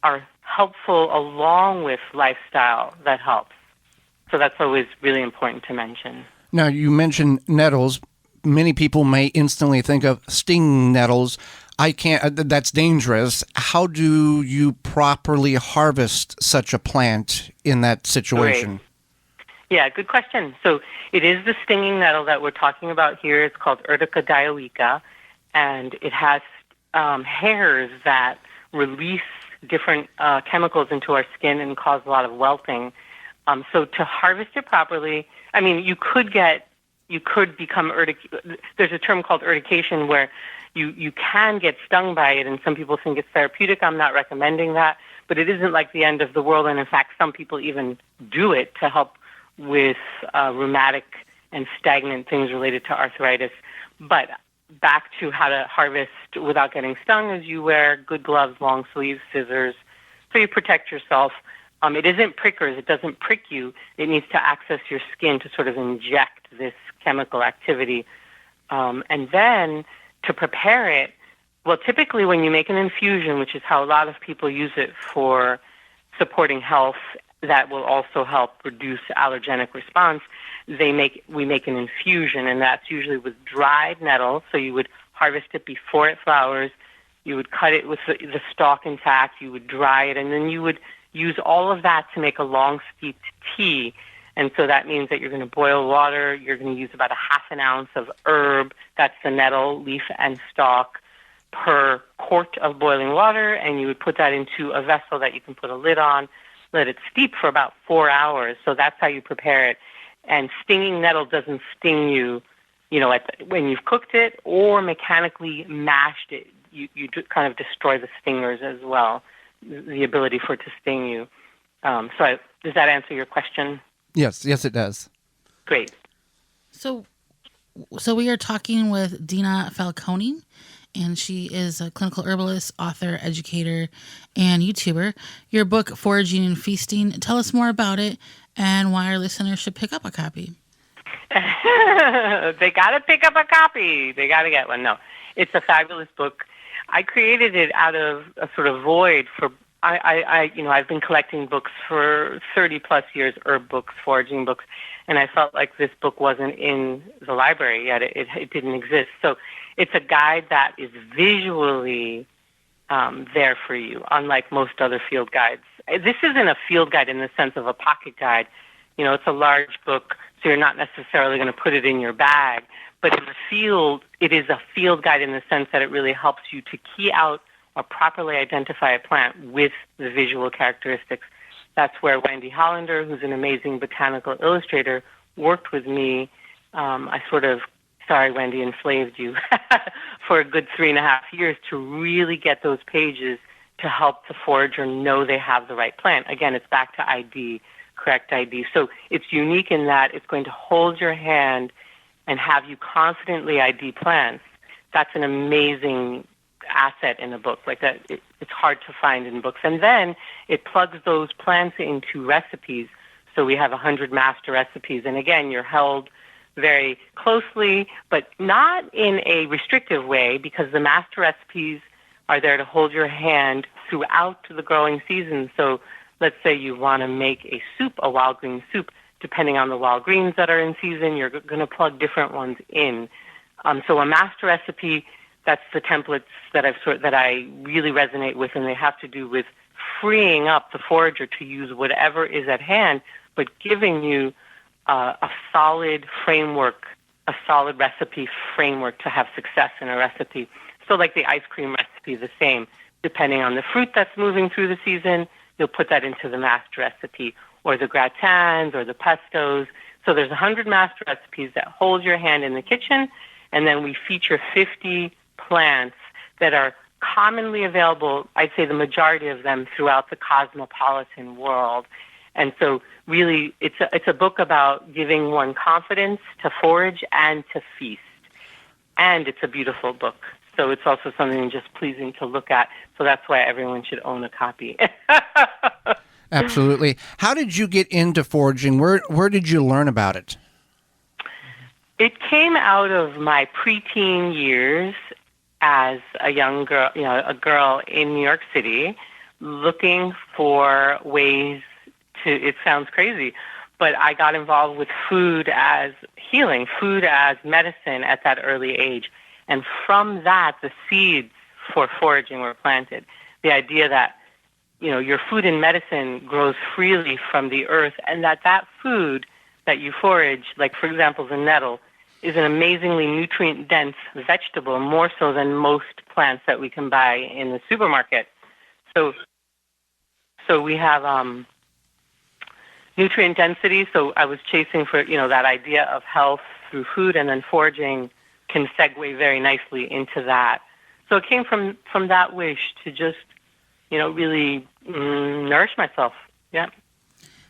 are helpful along with lifestyle that helps. So that's always really important to mention. Now, you mentioned nettles. Many people may instantly think of stinging nettles. I can't, that's dangerous. How do you properly harvest such a plant in that situation? Great. Yeah, good question. So it is the stinging nettle that we're talking about here. It's called Urtica dioica, and it has hairs that release different chemicals into our skin and cause a lot of welting. So to harvest it properly, I mean, you could become there's a term called urtication where you can get stung by it, and some people think it's therapeutic. I'm not recommending that, but it isn't like the end of the world, and in fact, some people even do it to help with rheumatic and stagnant things related to arthritis. But back to how to harvest without getting stung is you wear good gloves, long sleeves, scissors, so you protect yourself. It isn't prickers. It doesn't prick you. It needs to access your skin to sort of inject this chemical activity. And then to prepare it, well, typically when you make an infusion, which is how a lot of people use it for supporting health, that will also help reduce allergenic response. We make an infusion, and that's usually with dried nettle. So you would harvest it before it flowers. You would cut it with the stalk intact. You would dry it, and then you would use all of that to make a long steeped tea. And so that means that you're going to boil water. You're going to use about a half an ounce of herb. That's the nettle, leaf, and stalk per quart of boiling water. And you would put that into a vessel that you can put a lid on, let it steep for about 4 hours. So that's how you prepare it. And stinging nettle doesn't sting you, when you've cooked it or mechanically mashed it. You kind of destroy the stingers as well, the ability for it to sting you. Does that answer your question? Yes, it does. Great. So we are talking with Dina Falconi, and she is a clinical herbalist, author, educator, and YouTuber. Your book, Foraging and Feasting, tell us more about it and why our listeners should pick up a copy. They got to pick up a copy. They got to get one. No, it's a fabulous book. I created it out of a sort of void for, I've been collecting books for 30 plus years, herb books, foraging books, and I felt like this book wasn't in the library yet. It didn't exist. So it's a guide that is visually there for you, unlike most other field guides. This isn't a field guide in the sense of a pocket guide. It's a large book, so you're not necessarily going to put it in your bag. But in the field, it is a field guide in the sense that it really helps you to key out or properly identify a plant with the visual characteristics. That's where Wendy Hollander, who's an amazing botanical illustrator, worked with me. Sorry, Wendy, enslaved you for a good 3.5 years to really get those pages to help the forager know they have the right plant. Again, it's back to ID, correct ID. So it's unique in that it's going to hold your hand and have you confidently ID plants. That's an amazing asset in a book like that. It's hard to find in books. And then it plugs those plants into recipes. So we have 100 master recipes. And again, you're held very closely, but not in a restrictive way, because the master recipes are there to hold your hand throughout the growing season. So let's say you want to make a soup, a wild green soup. Depending on the wild greens that are in season, you're going to plug different ones in. So a master recipe, that's the templates that I really resonate with, and they have to do with freeing up the forager to use whatever is at hand, but giving you a solid framework, a solid recipe framework to have success in a recipe. So like the ice cream recipe, the same. Depending on the fruit that's moving through the season, you'll put that into the master recipe, or the gratins, or the pestos. So there's 100 master recipes that hold your hand in the kitchen, and then we feature 50 plants that are commonly available, I'd say the majority of them, throughout the cosmopolitan world. And so really it's a book about giving one confidence to forage and to feast. And it's a beautiful book. So it's also something just pleasing to look at. So that's why everyone should own a copy. Absolutely. How did you get into foraging? Where did you learn about it? It came out of my preteen years as a young girl, a girl in New York City, looking for ways to, it sounds crazy, but I got involved with food as healing, food as medicine at that early age. And from that, the seeds for foraging were planted. The idea that your food and medicine grows freely from the earth, and that food that you forage, like, for example, the nettle, is an amazingly nutrient-dense vegetable, more so than most plants that we can buy in the supermarket. So we have nutrient density. So I was chasing for, that idea of health through food, and then foraging can segue very nicely into that. So it came from that wish to just, really nourish myself. Yeah.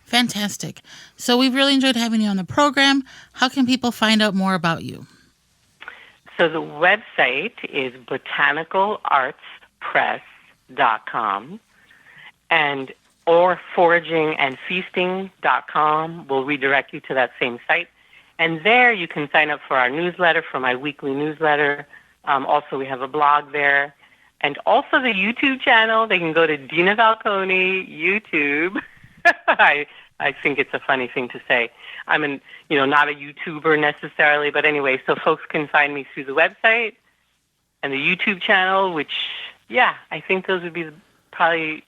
Fantastic. So we've really enjoyed having you on the program. How can people find out more about you? So the website is botanicalartspress.com, or foragingandfeasting.com will redirect you to that same site. And there you can sign up for our newsletter, for my weekly newsletter. Also, we have a blog there. And also the YouTube channel. They can go to Dina Falconi YouTube. I think it's a funny thing to say. I'm not a YouTuber necessarily, but anyway, so folks can find me through the website and the YouTube channel, which, I think those would be probably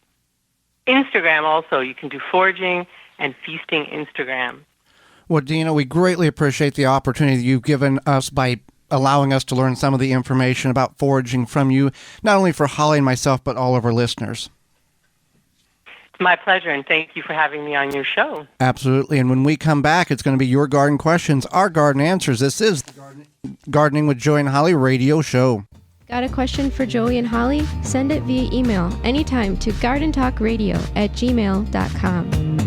Instagram also. You can do foraging and feasting Instagram. Well, Dina, we greatly appreciate the opportunity you've given us by allowing us to learn some of the information about foraging from you, not only for Holly and myself, but all of our listeners. It's my pleasure, and thank you for having me on your show. Absolutely. And when we come back, it's going to be your garden questions, our garden answers. This is the Gardening with Joey and Holly radio show. Got a question for Joey and Holly? Send it via email anytime to gardentalkradio@gmail.com.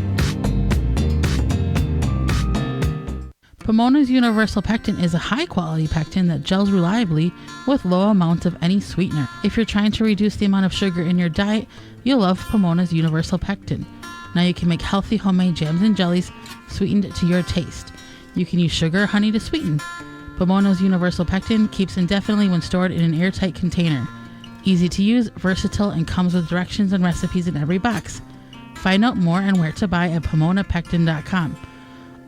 Pomona's Universal Pectin is a high-quality pectin that gels reliably with low amounts of any sweetener. If you're trying to reduce the amount of sugar in your diet, you'll love Pomona's Universal Pectin. Now you can make healthy homemade jams and jellies sweetened to your taste. You can use sugar or honey to sweeten. Pomona's Universal Pectin keeps indefinitely when stored in an airtight container. Easy to use, versatile, and comes with directions and recipes in every box. Find out more and where to buy at PomonaPectin.com.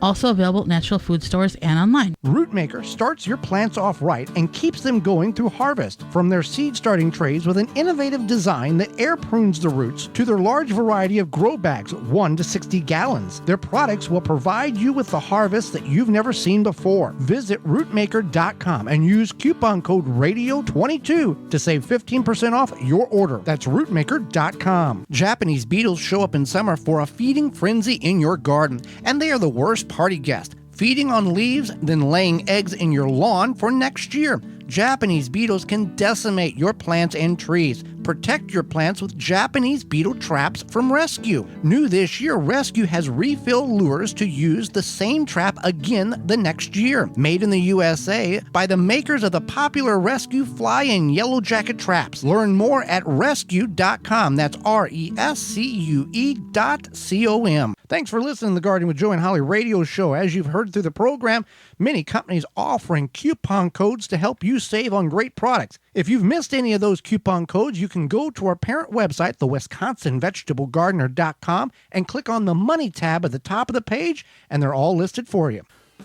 Also available at natural food stores and online. Rootmaker starts your plants off right and keeps them going through harvest. From their seed starting trays with an innovative design that air prunes the roots to their large variety of grow bags, 1 to 60 gallons. Their products will provide you with the harvest that you've never seen before. Visit rootmaker.com and use coupon code RADIO22 to save 15% off your order. That's rootmaker.com. Japanese beetles show up in summer for a feeding frenzy in your garden, and they are the worst party guest, feeding on leaves, then laying eggs in your lawn for next year. Japanese beetles can decimate your plants and trees. Protect your plants with Japanese beetle traps from Rescue. New this year, Rescue has refill lures to use the same trap again the next year. Made in the USA by the makers of the popular Rescue Fly and Yellow Jacket traps. Learn more at rescue.com. That's RESCUE.com. Thanks for listening to the Gardening with Joey and Holly radio show. As you've heard through the program, many companies offering coupon codes to help you save on great products. If you've missed any of those coupon codes, you can go to our parent website, the WisconsinVegetableGardener.com, and click on the Money tab at the top of the page, and they're all listed for you.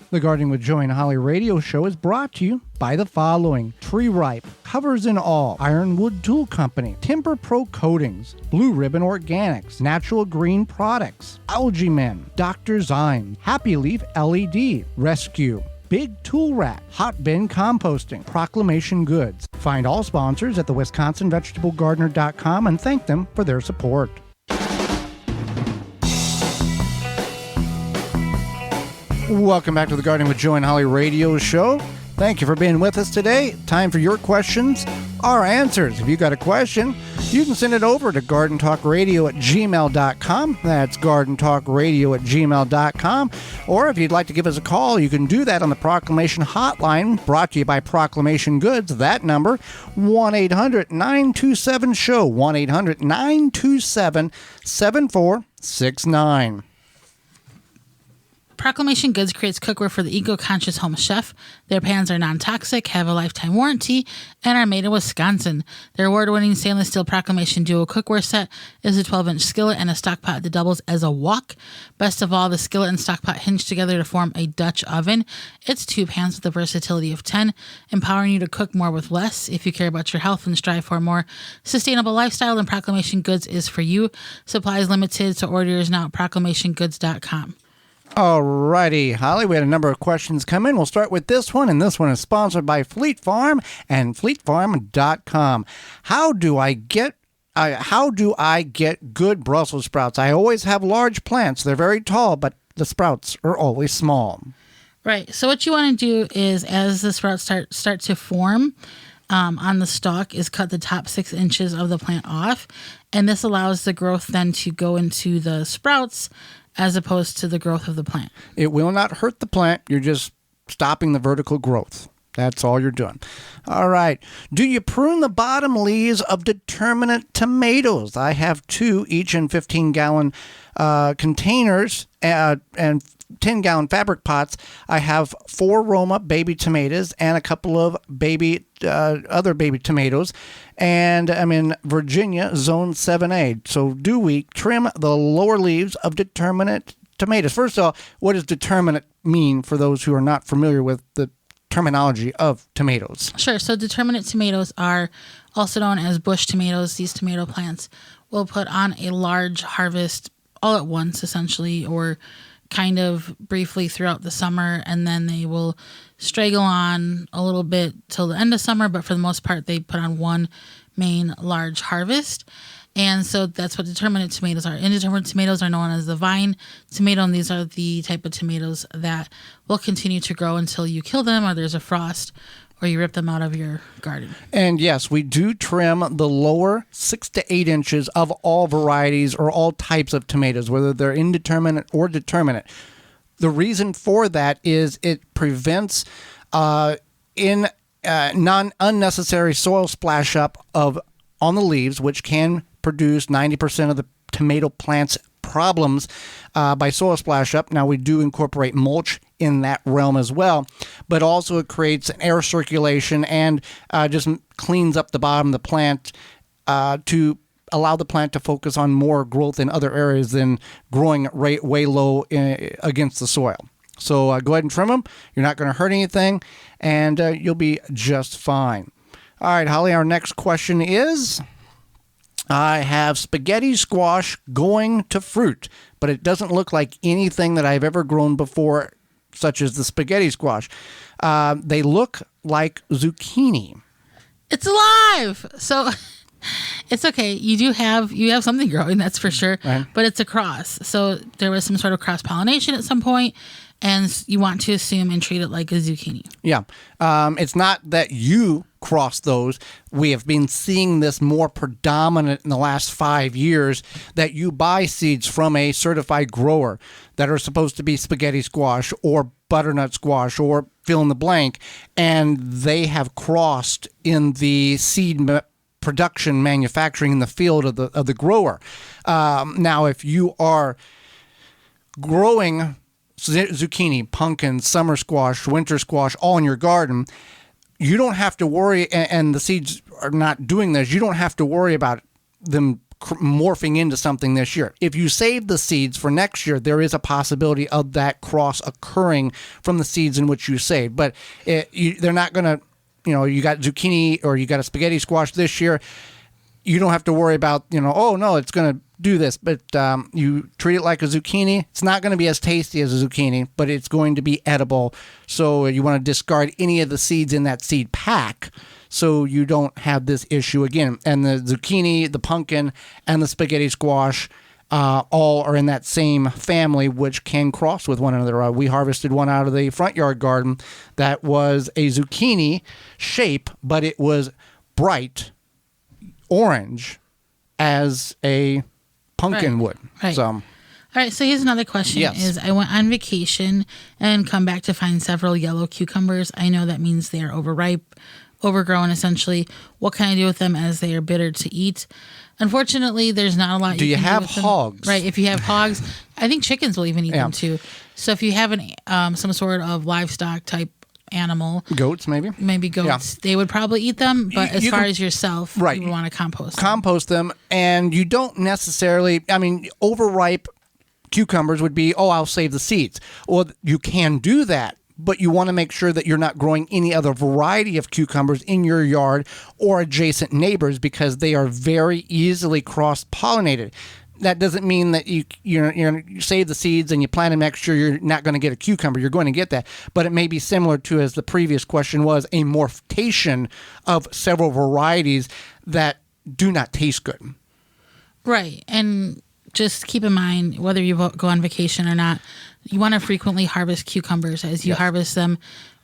The Gardening with Joey and Holly radio show is brought to you by the following: Tree Ripe, Covers and All, Ironwood Tool Company, Timber Pro Coatings, Blue Ribbon Organics, Natural Green Products, Algae Men, Dr. Zyme, Happy Leaf LED, Rescue, Big Tool Rack, Hot Bin Composting, Proclamation Goods. Find all sponsors at the WisconsinVegetableGardener.com and thank them for their support. Welcome back to the Gardening with Joey and Holly radio show. Thank you for being with us today. Time for your questions, our answers. If you got a question, you can send it over to gardentalkradio@gmail.com. That's gardentalkradio@gmail.com. Or if you'd like to give us a call, you can do that on the Proclamation Hotline, brought to you by Proclamation Goods. That number, 1-800-927-SHOW, 1-800-927-7469. Proclamation Goods creates cookware for the eco-conscious home chef. Their pans are non-toxic, have a lifetime warranty, and are made in Wisconsin. Their award-winning stainless steel Proclamation Duo cookware set is a 12-inch skillet and a stock pot that doubles as a wok. Best of all, the skillet and stock pot hinge together to form a Dutch oven. It's 2 pans with a versatility of 10, empowering you to cook more with less. If you care about your health and strive for a more sustainable lifestyle, then Proclamation Goods is for you. Supplies limited, so order yours now at proclamationgoods.com. Alrighty, Holly, we had a number of questions come in. We'll start with this one, and this one is sponsored by Fleet Farm and FleetFarm.com. How do I get how do I get good Brussels sprouts? I always have large plants. They're very tall, but the sprouts are always small. Right. So what you want to do is, as the sprouts start to form on the stalk, is cut the top 6 inches of the plant off. And this allows the growth then to go into the sprouts as opposed to the growth of the plant. It will not hurt the plant. You're just stopping the vertical growth. That's all you're doing. All right. Do you prune the bottom leaves of determinate tomatoes? I have 2, each in 15-gallon containers and 10-gallon fabric pots. I have 4 Roma baby tomatoes and a couple of other baby tomatoes. And I'm in Virginia, Zone 7A. So do we trim the lower leaves of determinate tomatoes? First of all, what does determinate mean for those who are not familiar with the terminology of tomatoes? Sure. So determinate tomatoes are also known as bush tomatoes. These tomato plants will put on a large harvest all at once, essentially, or kind of briefly throughout the summer, and then they will straggle on a little bit till the end of summer, but for the most part, they put on one main large harvest. And so that's what determinate tomatoes are. Indeterminate tomatoes are known as the vine tomato, and these are the type of tomatoes that will continue to grow until you kill them, or there's a frost, or you rip them out of your garden. And yes, we do trim the lower 6 to 8 inches of all varieties or all types of tomatoes, whether they're indeterminate or determinate. The reason for that is it prevents unnecessary soil splash up on the leaves, which can produce 90% of the tomato plant's problems by soil splash up. Now, we do incorporate mulch in that realm as well, but also it creates an air circulation and just cleans up the bottom of the plant to allow the plant to focus on more growth in other areas than growing way low against the soil. So go ahead and trim them. You're not going to hurt anything, and you'll be just fine. All right, Holly, our next question is, I have spaghetti squash going to fruit, but it doesn't look like anything that I've ever grown before, such as the spaghetti squash. They look like zucchini. It's alive! So it's okay. You have something growing, that's for sure, right. But it's a cross. So there was some sort of cross-pollination at some point, and you want to assume and treat it like a zucchini. Yeah. It's not that you cross those. We have been seeing this more predominant in the last 5 years, that you buy seeds from a certified grower that are supposed to be spaghetti squash or butternut squash or fill in the blank, and they have crossed in the seed production manufacturing in the field of the grower. Now, if you are growing zucchini, pumpkin, summer squash, winter squash all in your garden, you don't have to worry, and the seeds are not doing this, you don't have to worry about them morphing into something this year. If you save the seeds for next year, there is a possibility of that cross occurring from the seeds in which you saved. But they're not going to, you got zucchini or you got a spaghetti squash this year, you don't have to worry about, oh no, it's going to do this. But you treat it like a zucchini. It's not going to be as tasty as a zucchini, but it's going to be edible. So you want to discard any of the seeds in that seed pack so you don't have this issue again. And the zucchini, the pumpkin, and the spaghetti squash all are in that same family, which can cross with one another. We harvested one out of the front yard garden that was a zucchini shape, but it was bright orange as a pumpkin would. Right. So, all right, so here's another question. Yes. Is I went on vacation and come back to find several yellow cucumbers. I know that means they are overripe, overgrown essentially. What can I do with them as they are bitter to eat? Unfortunately, there's not a lot do you you can have do with them. hogs? Right, if you have hogs, I think chickens will even eat them too. So if you have some sort of livestock type animal, goats maybe goats, they would probably eat them, but as far as yourself, right, you would want to compost them. And you don't necessarily, overripe cucumbers would be, I'll save the seeds. Well, you can do that, but you want to make sure that you're not growing any other variety of cucumbers in your yard or adjacent neighbors, because they are very easily cross-pollinated. That doesn't mean that you save the seeds and you plant them next year, you're not going to get a cucumber. You're going to get that. But it may be similar to, as the previous question was, a morphation of several varieties that do not taste good. Right. And just keep in mind, whether you go on vacation or not, you want to frequently harvest cucumbers as you harvest them.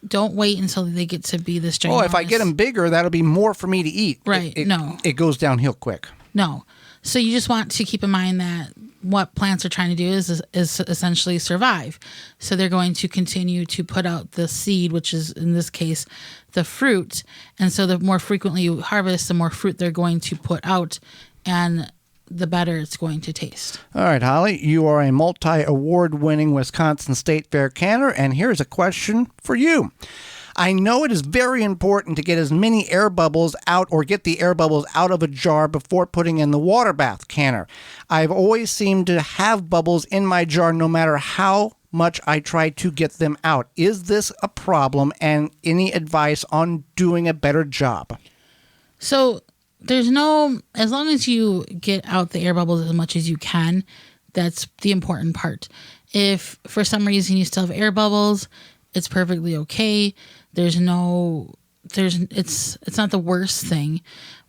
Don't wait until they get to be this ginormous. Oh, if I get them bigger, that'll be more for me to eat. Right. It goes downhill quick. No. So you just want to keep in mind that what plants are trying to do is essentially survive. So they're going to continue to put out the seed, which is, in this case, the fruit. And so the more frequently you harvest, the more fruit they're going to put out, and the better it's going to taste. All right, Holly, you are a multi-award-winning Wisconsin State Fair canner, and here's a question for you. I know it is very important to get as many air bubbles out or get the air bubbles out of a jar before putting in the water bath canner. I've always seemed to have bubbles in my jar no matter how much I try to get them out. Is this a problem, and any advice on doing a better job? So as long as you get out the air bubbles as much as you can, that's the important part. If for some reason you still have air bubbles, it's perfectly okay. It's not the worst thing.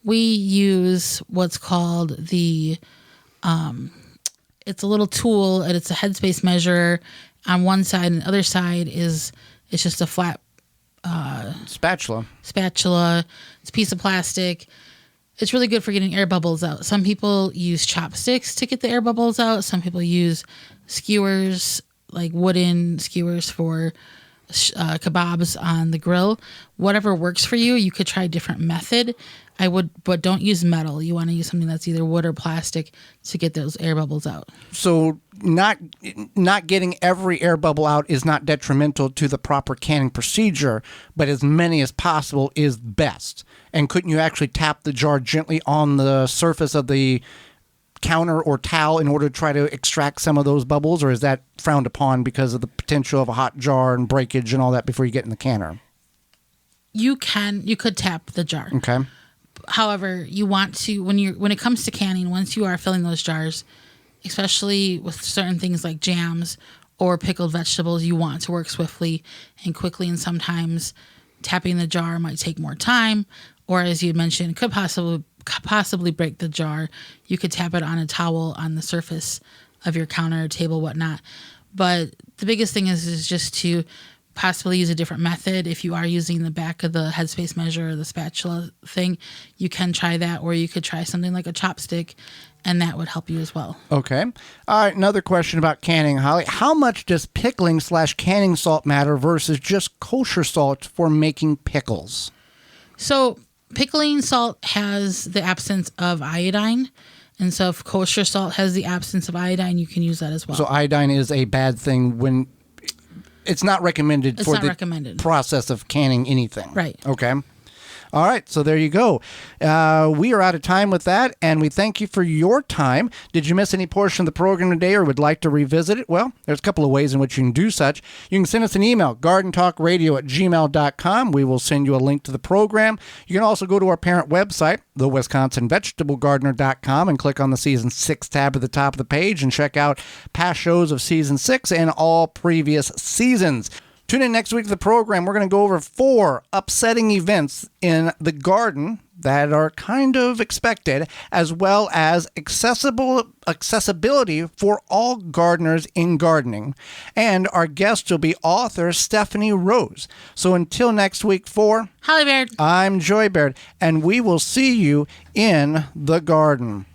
We use what's called it's a little tool, and it's a headspace measurer on one side, and the other side it's just a flat Spatula. It's a piece of plastic. It's really good for getting air bubbles out. Some people use chopsticks to get the air bubbles out. Some people use skewers, like wooden skewers for kebabs on the grill. Whatever works for you. You could try a different method. But don't use metal. You want to use something that's either wood or plastic to get those air bubbles out. So not getting every air bubble out is not detrimental to the proper canning procedure, but as many as possible is best. And couldn't you actually tap the jar gently on the surface of the counter or towel in order to try to extract some of those bubbles, or is that frowned upon because of the potential of a hot jar and breakage and all that before you get in the canner? You could tap the jar. Okay. However, you want to, when it comes to canning, once you are filling those jars, especially with certain things like jams or pickled vegetables, you want to work swiftly and quickly, and sometimes tapping the jar might take more time, or as you mentioned, could possibly break the jar. You could tap it on a towel on the surface of your counter, table, whatnot. But the biggest thing is just to possibly use a different method. If you are using the back of the headspace measure or the spatula thing, you can try that, or you could try something like a chopstick, and that would help you as well. Okay. All right, another question about canning, Holly. How much does pickling/canning salt matter versus just kosher salt for making pickles? So pickling salt has the absence of iodine, and so if kosher salt has the absence of iodine, you can use that as well. So iodine is a bad thing when it's not recommended for the process of canning anything. Right. Okay. All right, so there you go. We are out of time with that, and we thank you for your time. Did you miss any portion of the program today or would like to revisit it? Well, there's a couple of ways in which you can do such. You can send us an email, gardentalkradio@gmail.com. We will send you a link to the program. You can also go to our parent website, thewisconsinvegetablegardener.com, and click on the Season 6 tab at the top of the page and check out past shows of Season 6 and all previous seasons. Tune in next week to the program. We're going to go over 4 upsetting events in the garden that are kind of expected, as well as accessibility for all gardeners in gardening. And our guest will be author Stephanie Rose. So until next week, for Holly Baird, I'm Joy Baird, and we will see you in the garden.